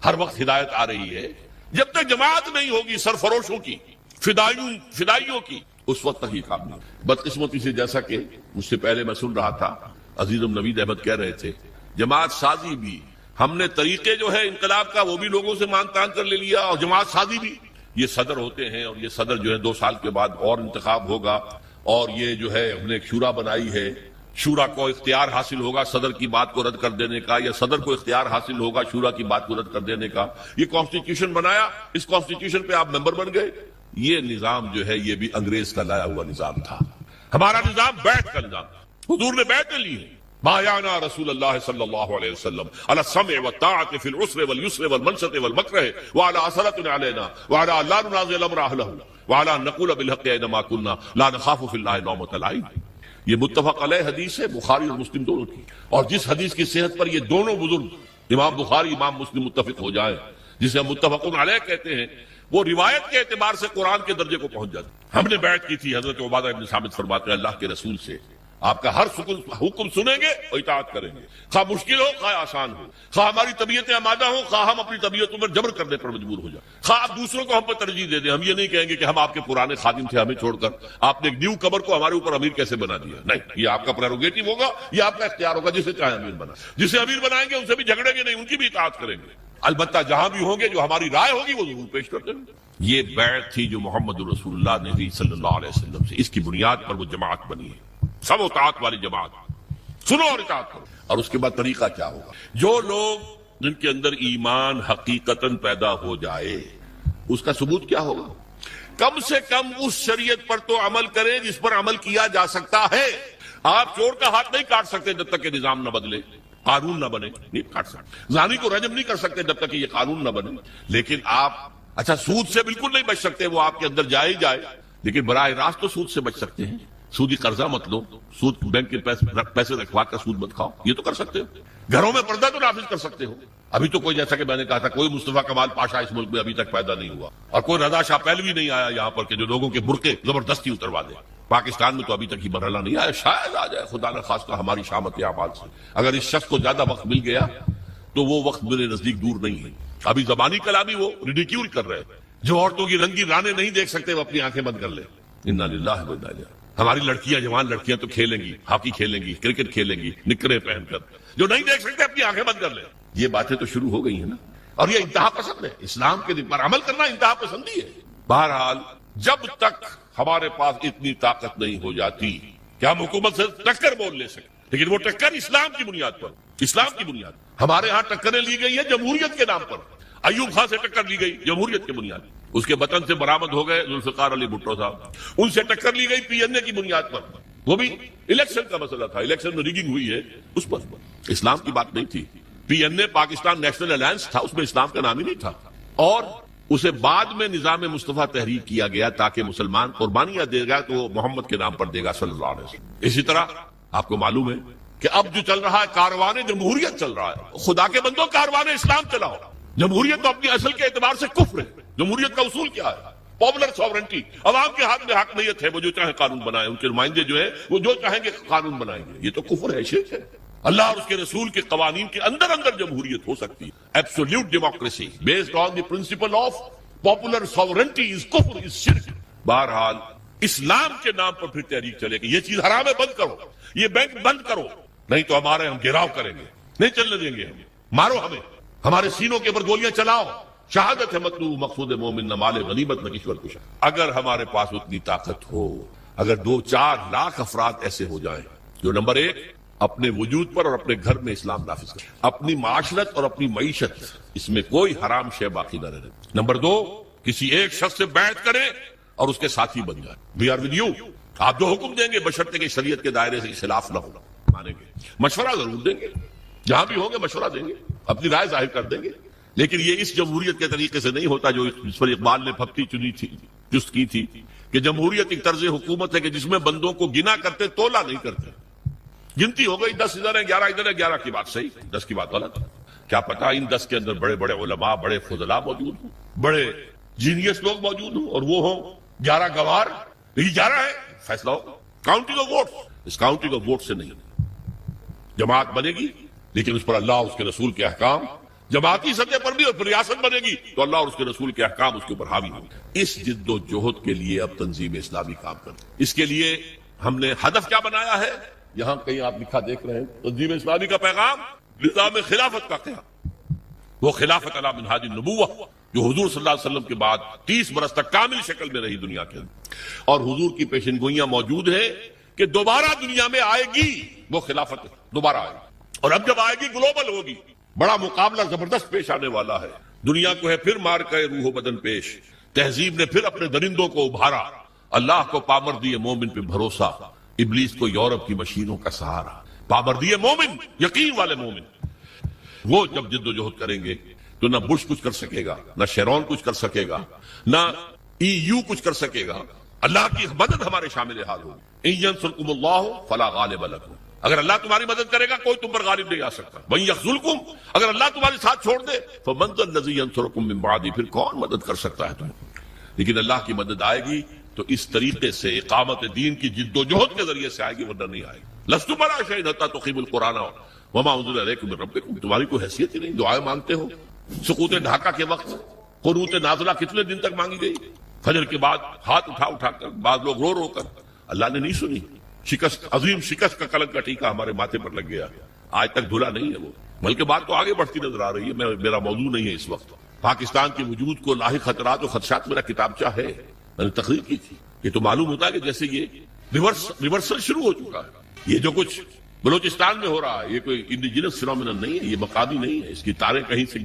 Speaker 1: ہر وقت ہدایت آ رہی ہے۔ جب تک جماعت نہیں ہوگی سرفروشوں کی، فدائیوں کی، اس وقت تک یہ کام نہیں۔ بدقسمتی سے جیسا کہ مجھ سے پہلے میں سن رہا تھا عزیزم نوید احمد کہہ رہے تھے، جماعت سازی بھی ہم نے طریقے جو ہے انقلاب کا وہ بھی لوگوں سے مان تان کر لے لیا، اور جماعت سازی بھی یہ صدر ہوتے ہیں، اور یہ صدر جو ہے 2 سال کے بعد اور انتخاب ہوگا، اور یہ جو ہے ہم نے ایک شورا بنائی ہے، شورا کو اختیار حاصل ہوگا صدر کی بات کو رد کر دینے کا، یا صدر کو اختیار حاصل ہوگا شورا کی بات کو رد کر دینے کا۔ یہ کانسٹیٹیوشن بنایا، اس کانسٹیٹیوشن پہ آپ ممبر بن گئے۔ یہ نظام جو ہے یہ بھی انگریز کا لایا ہوا نظام تھا۔ ہمارا نظام بیعت کا نظام تھا، حضور نے بیعت لی ہے، بایعنا رسول اللہ صلی اللہ علیہ وسلم علی السمع والطاعة فی العسر والیسر والمنشط والمکرہ وعلی اثرۃ علینا وعلی لا ننازع الامر اہلہ وعلی ان نقول بالحق اینما کنا لا نخاف فی اللہ لومۃ لائم۔ یہ متفق علیہ حدیث ہے، بخاری اور مسلم دونوں کی، اور جس حدیث کی صحت پر یہ دونوں بزرگ امام بخاری امام مسلم متفق ہو جائیں، جسے ہم متفق علیہ کہتے ہیں، وہ روایت کے اعتبار سے قرآن کے درجے کو پہنچ جاتی۔ ہم نے بیعت کی تھی، حضرت عبادہ ابن ثابت فرماتے ہیں اللہ کے رسول سے آپ کا ہر حکم سنیں گے اور اطاعت کریں گے، خواہ مشکل ہو خواہ آسان ہو، خواہ ہماری طبیعتیں آمادہ ہوں خواہ ہم اپنی طبیعتوں میں جبر کرنے پر مجبور ہو جائیں، خواہ آپ دوسروں کو ہم پر ترجیح دے دیں۔ ہم یہ نہیں کہیں گے کہ ہم آپ کے پرانے خادم تھے، ہمیں چھوڑ کر آپ نے ایک نیو کمر کو ہمارے اوپر امیر کیسے بنا دیا۔ نہیں، یہ آپ کا پریروگیٹو ہوگا، یہ آپ کا اختیار ہوگا، جسے چاہے امیر بنا، جسے امیر بنائیں گے ان سے بھی جھگڑیں گے نہیں، ان کی بھی اطاعت کریں گے، البتہ جہاں بھی ہوں گے جو ہماری رائے ہوگی وہ ضرور پیش کرتے ہیں۔ یہ بیعت تھی جو محمد رسول اللہ نے صلی اللہ علیہ وسلم سے، اس کی بنیاد پر وہ جماعت بنی ہے، سب اطاعت والی جماعت، سنو اور اطاعت کرو۔ اور اس کے بعد طریقہ کیا ہوگا؟ جو لوگ جن کے اندر ایمان حقیقتاً پیدا ہو جائے اس کا ثبوت کیا ہوگا؟ کم سے کم اس شریعت پر تو عمل کریں جس پر عمل کیا جا سکتا ہے۔ آپ چور کا ہاتھ نہیں کاٹ سکتے جب تک کہ نظام نہ بدلے، قانون نہ بنے، نہیں کاٹ سکتے۔ زانی کو رجم نہیں کر سکتے جب تک کہ یہ قانون نہ بنے۔ لیکن آپ اچھا سود سے بالکل نہیں بچ سکتے، وہ آپ کے اندر جائے ہی جائے، لیکن براہ راست تو سود سے بچ سکتے ہیں۔ سودی قرضہ مت لو، سود بینک کے پیسے رکھوا کر سود مت کھاؤ، یہ تو کر سکتے ہو۔ گھروں میں پردہ تو نافذ کر سکتے ہو۔ ابھی تو کوئی، جیسا کہ میں نے کہا تھا، کوئی مصطفیٰ کمال پاشا اس ملک میں ابھی تک پیدا نہیں ہوا، اور کوئی رضا شاہ پہلوی نہیں آیا یہاں پر کہ جو لوگوں کے برقعے زبردستی اتروا دے۔ پاکستان میں تو ابھی تک یہ مرحلہ نہیں آیا، شاید آ جائے خدا نہ خواستہ ہماری شامت اعمال سے۔ اگر اس شخص کو زیادہ وقت مل گیا تو وہ وقت میرے نزدیک دور نہیں ہے۔ ابھی زبانی کلامی وہ ریڈیکیول کر رہے ہیں، جو عورتوں کی رنگی رانے نہیں دیکھ سکتے وہ اپنی آنکھیں بند کر لیں۔ انا للہ و انا الیہ۔ ہماری لڑکیاں، جوان لڑکیاں تو کھیلیں گی، ہاکی کھیلیں گی، کرکٹ کھیلیں گی نکرے پہن کر، جو نہیں دیکھ سکتے اپنی آنکھیں بند کر لیں۔ یہ باتیں تو شروع ہو گئی ہیں نا، اور یہ انتہا پسند ہے۔ اسلام کے پر عمل کرنا انتہا پسندی ہے۔ بہرحال جب تک ہمارے پاس اتنی طاقت نہیں ہو جاتی کہ ہم حکومت سے ٹکر بول لے سکیں، لیکن وہ ٹکر اسلام کی بنیاد پر، اسلام کی بنیاد پر۔ ہمارے ہاں ٹکریں لی گئی ہیں جمہوریت کے نام پر۔ ایوب خان سے ٹکر لی گئی جمہوریت کے بنیاد پر، اس کے وطن سے برآمد ہو گئے ذوالفقار علی بھٹو صاحب، ان سے ٹکر لی گئی پی این اے کی بنیاد پر، وہ بھی الیکشن کا مسئلہ تھا، الیکشن میں ریگنگ ہوئی ہے اس پر، اسلام کی بات نہیں تھی۔ پی این اے پاکستان نیشنل الائنس تھا، اس میں اسلام کا نام ہی نہیں تھا، اور اسے بعد میں نظام مصطفیٰ تحریر کیا گیا تاکہ مسلمان قربانیاں دے گا تو وہ محمد کے نام پر دے گا صلی اللہ علیہ وسلم۔ اسی طرح آپ کو معلوم ہے کہ اب جو چل رہا ہے کاروان جمہوریت چل رہا ہے۔ خدا کے بندوں، کاروان اسلام چلاؤ۔ جمہوریت تو اپنی اصل کے اعتبار سے کفر ہے۔ جمہوریت کا اصول کیا ہے؟ پاپولر ساورنٹی، عوام کے ہاتھ میں حاکمیت ہے، وہ جو چاہیں قانون بنائیں، ان کے نمائندے جو ہیں وہ جو چاہیں گے قانون بنائیں گے۔ یہ تو کفر ہے، شرک ہے۔ اللہ اور اس کے رسول کے قوانین کے اندر اندر جمہوریت ہو سکتی ہے۔ Absolute democracy based on the principle of popular sovereignty is کفر، از شرک۔ بہرحال اسلام کے نام پر پھر تحریک چلے گی، یہ چیز حرام ہے، بند کرو، یہ بینک بند کرو، نہیں تو ہمارے ہم گھیراؤ کریں گے، نہیں چلنے دیں گے، ہم مارو، ہمیں ہمارے سینوں کے اوپر گولیاں چلاؤ۔ شہادت ہے مطلوب مقصود مومن، نہ مال غنیمت نہ کشور کشا۔ اگر ہمارے پاس اتنی طاقت ہو، اگر 2-4 لاکھ افراد ایسے ہو جائیں جو نمبر 1 اپنے وجود پر اور اپنے گھر میں اسلام نافذ کریں، اپنی معاشرت اور اپنی معیشت اس میں کوئی حرام شے باقی نہ رہے، نمبر 2 کسی ایک شخص سے بیعت کریں اور اس کے ساتھی بن جائیں، وی آر ود یو، آپ جو حکم دیں گے بشرطے کہ شریعت کے دائرے سے خلاف نہ ہونا، مانیں گے، مشورہ ضرور دیں گے، جہاں بھی ہوں گے مشورہ دیں گے، اپنی رائے ظاہر کر دیں گے، لیکن یہ اس جمہوریت کے طریقے سے نہیں ہوتا جو اس پر اقبال نے پھپتی چنی تھی، جست کی تھی کہ جمہوریت ایک طرز حکومت ہے کہ جس میں بندوں کو گنا کرتے، تولا نہیں کرتے۔ گنتی ہو گئی 10 ادھر ہے، 11 ادھر ہے، 11 کی بات صحیح، 10 کی بات غلط، کیا پتا ان 10 کے اندر بڑے بڑے علماء، بڑے فضلاء موجود ہوں، بڑے جینیس لوگ موجود ہوں، اور وہ ہوں 11 گوار، یہ 11 ہے، فیصلہ ہوگا کاؤنٹنگ آف ووٹ۔ اس کاؤنٹنگ آف ووٹ سے نہیں، جماعت بنے گی لیکن اس پر اللہ اور اس کے رسول کے احکام، جماعتی سطح پر بھی، اور ریاست بنے گی تو اللہ اور اس کے رسول کے احکام اس کے اوپر حاوی ہوں گے۔ اس جد و جہد کے لیے اب تنظیم اسلامی کام کرتی ہے۔ اس کے لیے ہم نے ہدف کیا بنایا ہے؟ یہاں کہیں آپ لکھا دیکھ رہے ہیں، تنظیم اسلامی کا پیغام نظام خلافت کا قیام، وہ خلافت علی منہاج النبوہ جو حضور صلی اللہ علیہ وسلم کے بعد 30 برس تک کامل شکل میں رہی دنیا کے اندر، اور حضور کی پیشن گوئیاں موجود ہیں کہ دوبارہ دنیا میں آئے گی وہ خلافت، دوبارہ آئے گی، اور اب جب آئے گی گلوبل ہوگی، بڑا مقابلہ زبردست پیش آنے والا ہے، دنیا کو ہے پھر مار کے روح و بدن پیش، تہذیب نے پھر اپنے درندوں کو ابھارا، اللہ کو پامر دیے مومن پہ بھروسہ، ابلیس کو یورپ کی مشینوں کا سہارا، پامر دیے مومن، یقین والے مومن، وہ جب جد و جہد کریں گے تو نہ بش کچھ کر سکے گا، نہ شیرون کچھ کر سکے گا، نہ ای یو کچھ کر سکے گا، اللہ کی مدد ہمارے شامل حال ہوگی۔ ان ینصرکم اللہ فلا غالب لکم، اگر اللہ تمہاری مدد کرے گا کوئی تم پر غالب نہیں آ سکتا، وَإِن يَخْذُلْكُمْ، اگر اللہ تمہارے ساتھ چھوڑ دے فَمَنْ ذَا الَّذِي يَنصُرُكُم مِّن بَعْدِهِ، پھر کون مدد کر سکتا ہے تمہیں؟ لیکن اللہ کی مدد آئے گی تو اس طریقے سے اقامت دین کی جد و جہد کے ذریعے سے آئے گی، ورنہ نہیں آئے گی۔ لَسْتُ بَرَا شَيْءٍ حَتَّىٰ تُقِيمُوا الْقُرْآنَ وَمَا أُنزِلَ إِلَيْكُم مِّن رَّبِّكُم، تمہاری کوئی حیثیت ہی نہیں، دعائیں مانگتے ہو، سقوط ڈھاکہ کے وقت قنوت نازلہ کتنے دن تک مانگی گئی، فجر کے بعد ہاتھ اٹھا اٹھا کر، بعض لوگ رو رو کر، اللہ نے نہیں سنی، شکست، عظیم شکست کا کلنک کا ٹیکہ ہمارے ماتھے پر لگ گیا، آج تک دھلا نہیں ہے وہ، بلکہ بات تو آگے بڑھتی نظر آ رہی ہے، میرا موضوع نہیں ہے اس وقت۔ پاکستان کے وجود کو لاحق خطرات و خدشات میرا کتابچہ ہے، میں نے تقریر کی تھی، یہ تو معلوم ہوتا ہے کہ جیسے یہ ریورسل شروع ہو چکا ہے، یہ جو کچھ بلوچستان میں ہو رہا ہے یہ کوئی انڈیجنس فینومینن نہیں ہے، یہ مقامی نہیں ہے، اس کی تاریں کہیں سے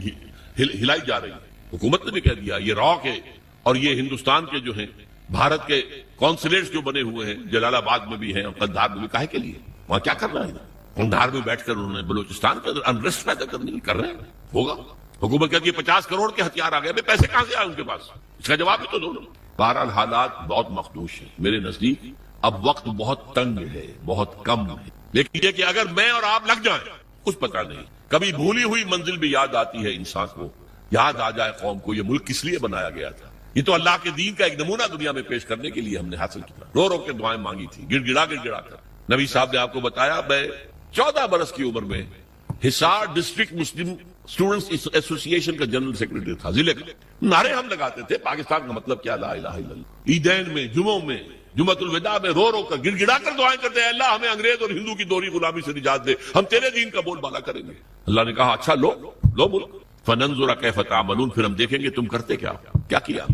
Speaker 1: ہلائی جا رہی ہیں، حکومت نے بھی کہہ دیا یہ راک ہے، اور یہ ہندوستان کے جو ہیں بھارت کے کونسلیٹس جو بنے ہوئے ہیں جلال آباد میں بھی ہیں اور قندھار میں بھی، کاہے کے لیے وہاں کیا کر رہا ہے؟ قندھار میں بیٹھ کر انہوں نے بلوچستان کے اندر انریسٹ پیدا کرنے کر رہے ہیں، ہوگا حکومت کہتی ہے 50 کروڑ کے ہتھیار آ گئے، پیسے کہاں سے آئے ان کے پاس؟ اس کا جواب بھی تو دو۔ بہرحال حالات بہت مخدوش ہیں، میرے نزدیک اب وقت بہت تنگ ہے، بہت کم ہے، لیکن یہ کہ اگر میں اور آپ لگ جائیں کچھ پتہ نہیں، کبھی بھولی ہوئی منزل بھی یاد آتی ہے انسان کو، یاد آ جائے قوم کو یہ ملک کس لیے بنایا گیا تھا۔ یہ تو اللہ کے دین کا ایک نمونہ دنیا میں پیش کرنے کے لیے ہم نے حاصل کیا، رو رو کے دعائیں مانگی تھی، گڑ گڑا کر۔ نبی صاحب نے آپ کو بتایا، میں 14 برس کی عمر میں حصار ڈسٹرکٹ مسلم اسٹوڈنٹس ایسوسی ایشن کا جنرل سیکرٹری تھا، ضلع کا۔ نعرے ہم لگاتے تھے، پاکستان کا مطلب کیا، لا الہ الا اللہ۔ عیدین میں، جمعوں میں، جمعۃ الوداع میں رو رو کر گڑ گڑا کر دعائیں کرتے ہیں، اللہ ہمیں انگریز اور ہندو کی دوہری غلامی سے نجات دے، ہم تیرے دین کا بول بالا کریں گے۔ اللہ نے کہا اچھا لو ملک، فننظر کیف تعملون، پھر ہم دیکھیں گے تم کرتے کیا کیا،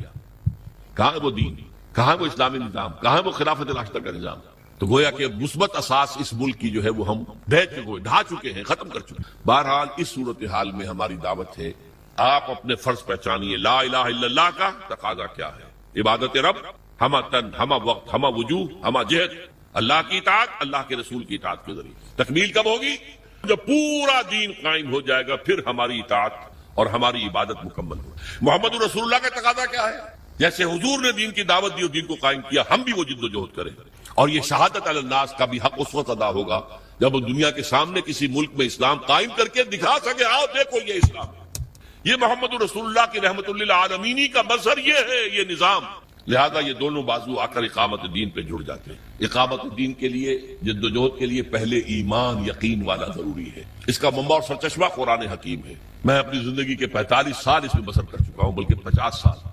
Speaker 1: کہاں ہے وہ دین، کہاں ہے وہ اسلامی نظام، کہاں ہے وہ خلافت راشدہ کا نظام۔ تو گویا کہ مثبت اساس اس ملک کی جو ہے وہ ہم ڈھا چکے ہیں، ختم کر چکے ہیں۔ بہرحال اس صورتحال میں ہماری دعوت ہے، آپ اپنے فرض پہچانیے، لا الہ الا اللہ کا تقاضا کیا ہے، عبادت رب، ہمہ تن، ہمہ وقت، ہمہ وجوہ، ہمہ جہد، اللہ کی اطاعت، اللہ کے رسول کی اطاعت کے ذریعے۔ تکمیل کب ہوگی؟ جب پورا دین قائم ہو جائے گا، پھر ہماری اطاعت اور ہماری عبادت مکمل ہوگی۔ محمد رسول اللہ کا تقاضا کیا ہے؟ جیسے حضور نے دین کی دعوت دی اور دین کو قائم کیا، ہم بھی وہ جد و جہد کریں، اور یہ شہادت علی الناس کا بھی حق اس وقت ادا ہوگا جب وہ دنیا کے سامنے کسی ملک میں اسلام قائم کر کے دکھا سکے، آؤ دیکھو یہ اسلام ہے، یہ محمد رسول اللہ کی رحمت للعالمین کا مظہر یہ ہے، یہ نظام۔ لہذا یہ دونوں بازو آ کر اقامت دین پہ جڑ جاتے ہیں۔ اقامت دین کے لیے، جد و جہد کے لیے پہلے ایمان، یقین والا ضروری ہے۔ اس کا منبع اور سرچشمہ قرآن حکیم ہے۔ میں اپنی زندگی کے 45 سال اس میں بسر کر چکا ہوں، بلکہ 50 سال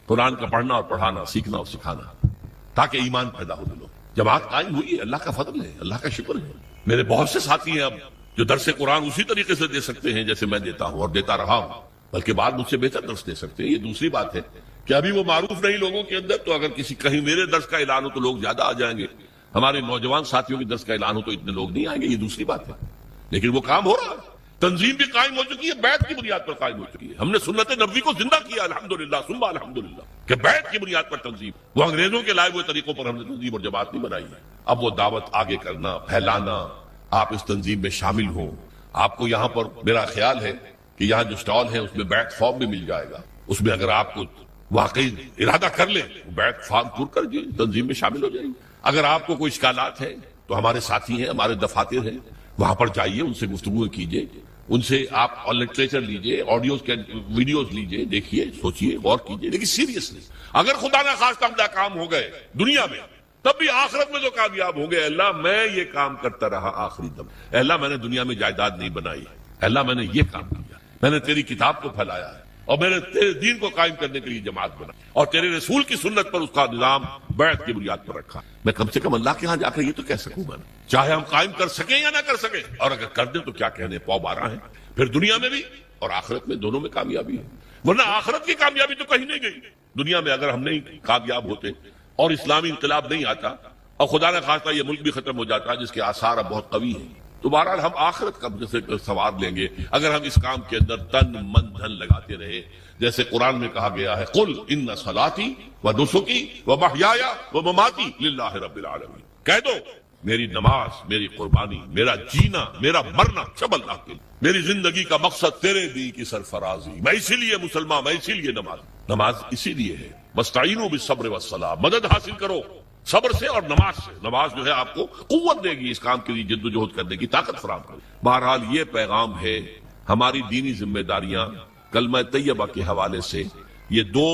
Speaker 1: قرآن کا پڑھنا اور پڑھانا، سیکھنا اور سکھانا، تاکہ ایمان پیدا ہو دلوں۔ جماعت قائم ہوئی ہے، اللہ کا فضل ہے، اللہ کا شکر ہے۔ میرے بہت سے ساتھی ہیں اب جو درس قرآن اسی طریقے سے دے سکتے ہیں جیسے میں دیتا ہوں اور دیتا رہا ہوں، بلکہ بعد مجھ سے بہتر درس دے سکتے ہیں۔ یہ دوسری بات ہے کہ ابھی وہ معروف نہیں لوگوں کے اندر، تو اگر کہیں میرے درس کا اعلان ہو تو لوگ زیادہ آ جائیں گے، ہمارے نوجوان ساتھیوں کے درس کا اعلان ہو تو اتنے لوگ نہیں آئیں گے، یہ دوسری بات ہے۔ لیکن وہ کام ہو رہا ہے، تنظیم بھی قائم ہو چکی ہے، بیعت کی بنیاد پر قائم ہو چکی ہے۔ ہم نے سنت نبوی کو زندہ کیا، الحمدللہ ثم الحمدللہ، کہ بیعت کی بنیاد پر تنظیم، وہ انگریزوں کے لائے ہوئے طریقوں پر ہم نے تنظیم اور جماعت نہیں بنائی ہے۔ اب وہ دعوت آگے کرنا، پھیلانا، آپ اس تنظیم میں شامل ہوں۔ آپ کو یہاں پر میرا خیال ہے کہ یہاں جو سٹال ہے اس میں بیعت فارم بھی مل جائے گا، اس میں اگر آپ کو واقعی ارادہ کر لیں، بیعت فارم پر کر کے تنظیم میں شامل ہو جائیں گے۔ اگر آپ کو کوئی اشکالات ہیں تو ہمارے ساتھی ہیں، ہمارے دفاتر ہیں، وہاں پر جائیے، ان سے گفتگو کیجیے، ان سے آپ لٹریچر لیجیے، آڈیوز کے ویڈیوز لیجیے، دیکھیے، سوچیے، غور کیجیے، لیکن سیریسلی۔ اگر خدا نہ خواستہ ہم ناکام ہو گئے دنیا میں، تب بھی آخرت میں جو کامیاب ہوں گے، اللہ میں یہ کام کرتا رہا آخری دم، اے اللہ میں نے دنیا میں جائیداد نہیں بنائی، اے اللہ میں نے یہ کام کیا، میں نے تیری کتاب کو پھیلایا ہے، اور میں نے تیرے دین کو قائم کرنے کے لیے جماعت بنا، اور تیرے رسول کی سنت پر اس کا نظام بیعت کی بنیاد پر رکھا۔ میں کم سے کم اللہ کے ہاں جا کر یہ تو کہہ سکوں گا، چاہے ہم قائم کر سکیں یا نہ کر سکیں، اور اگر کر دیں تو کیا کہنے، پاؤ 12 ہیں، پھر دنیا میں بھی اور آخرت میں، دونوں میں کامیابی ہے۔ ورنہ آخرت کی کامیابی تو کہیں نہیں گئی، دنیا میں اگر ہم نہیں کامیاب ہوتے اور اسلامی انقلاب نہیں آتا اور خدا نہ خواستہ یہ ملک بھی ختم ہو جاتا جس کے آثار اب بہت قوی ہیں، تو بہرحال ہم آخرت کا جیسے سوار لیں گے اگر ہم اس کام کے اندر تن من دھن لگاتے رہے، جیسے قرآن میں کہا گیا ہے، قل ان صلاتی و نسکی و محیای و مماتی للہ رب العالمین، کہہ دو میری نماز، میری قربانی، میرا جینا، میرا مرنا سب اللہ کے لیے، میری زندگی کا مقصد تیرے دی کی سرفرازی، میں اسی لیے مسلمان، میں اسی لیے نماز اسی لیے ہے، واستعینوا بالصبر والصلاۃ، مدد حاصل کرو صبر سے اور نماز سے، نماز جو ہے آپ کو قوت دے گی اس کام کے لیے جد و جہد کرنے کی طاقت فراہم کرے۔ بہرحال یہ پیغام ہے، ہماری دینی ذمہ داریاں کلمہ طیبہ کے حوالے سے، یہ 2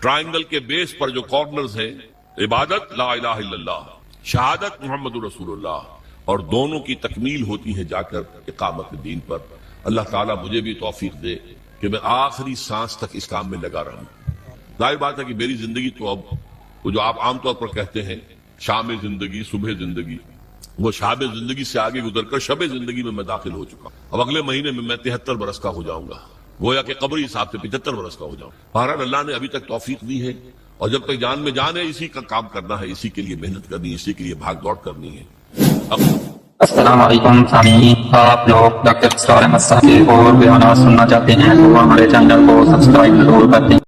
Speaker 1: ٹرائنگل کے بیس پر جو کارنرز ہیں، عبادت لا الہ الا اللہ، شہادت محمد رسول اللہ، اور دونوں کی تکمیل ہوتی ہے جا کر اقامت دین پر۔ اللہ تعالیٰ مجھے بھی توفیق دے کہ میں آخری سانس تک اس کام میں لگا رہوں۔ ظاہر بات ہے کہ میری زندگی تو اب وہ جو آپ عام طور پر کہتے ہیں شام زندگی، صبح زندگی، وہ شام زندگی سے آگے گزر کر شب زندگی میں داخل ہو چکا ہوں۔ اب اگلے مہینے میں 73 برس کا ہو جاؤں گا، گویا کہ قبری حساب سے 75 برس کا ہو جاؤں۔ بہرحال اللہ نے ابھی تک توفیق دی ہے، اور جب تک جان میں جان ہے اسی کا کام کرنا ہے، اسی کے لیے محنت کرنی ہے، اسی کے لیے بھاگ دوڑ کرنی ہے۔
Speaker 2: السلام علیکم سامعین، آپ لوگ ڈاکٹر اسرار احمد صاحب کے اور بیانات سننا چاہتے ہیں تو ہمارے چینل کو سبسکرائب ضرور کرتے ہیں۔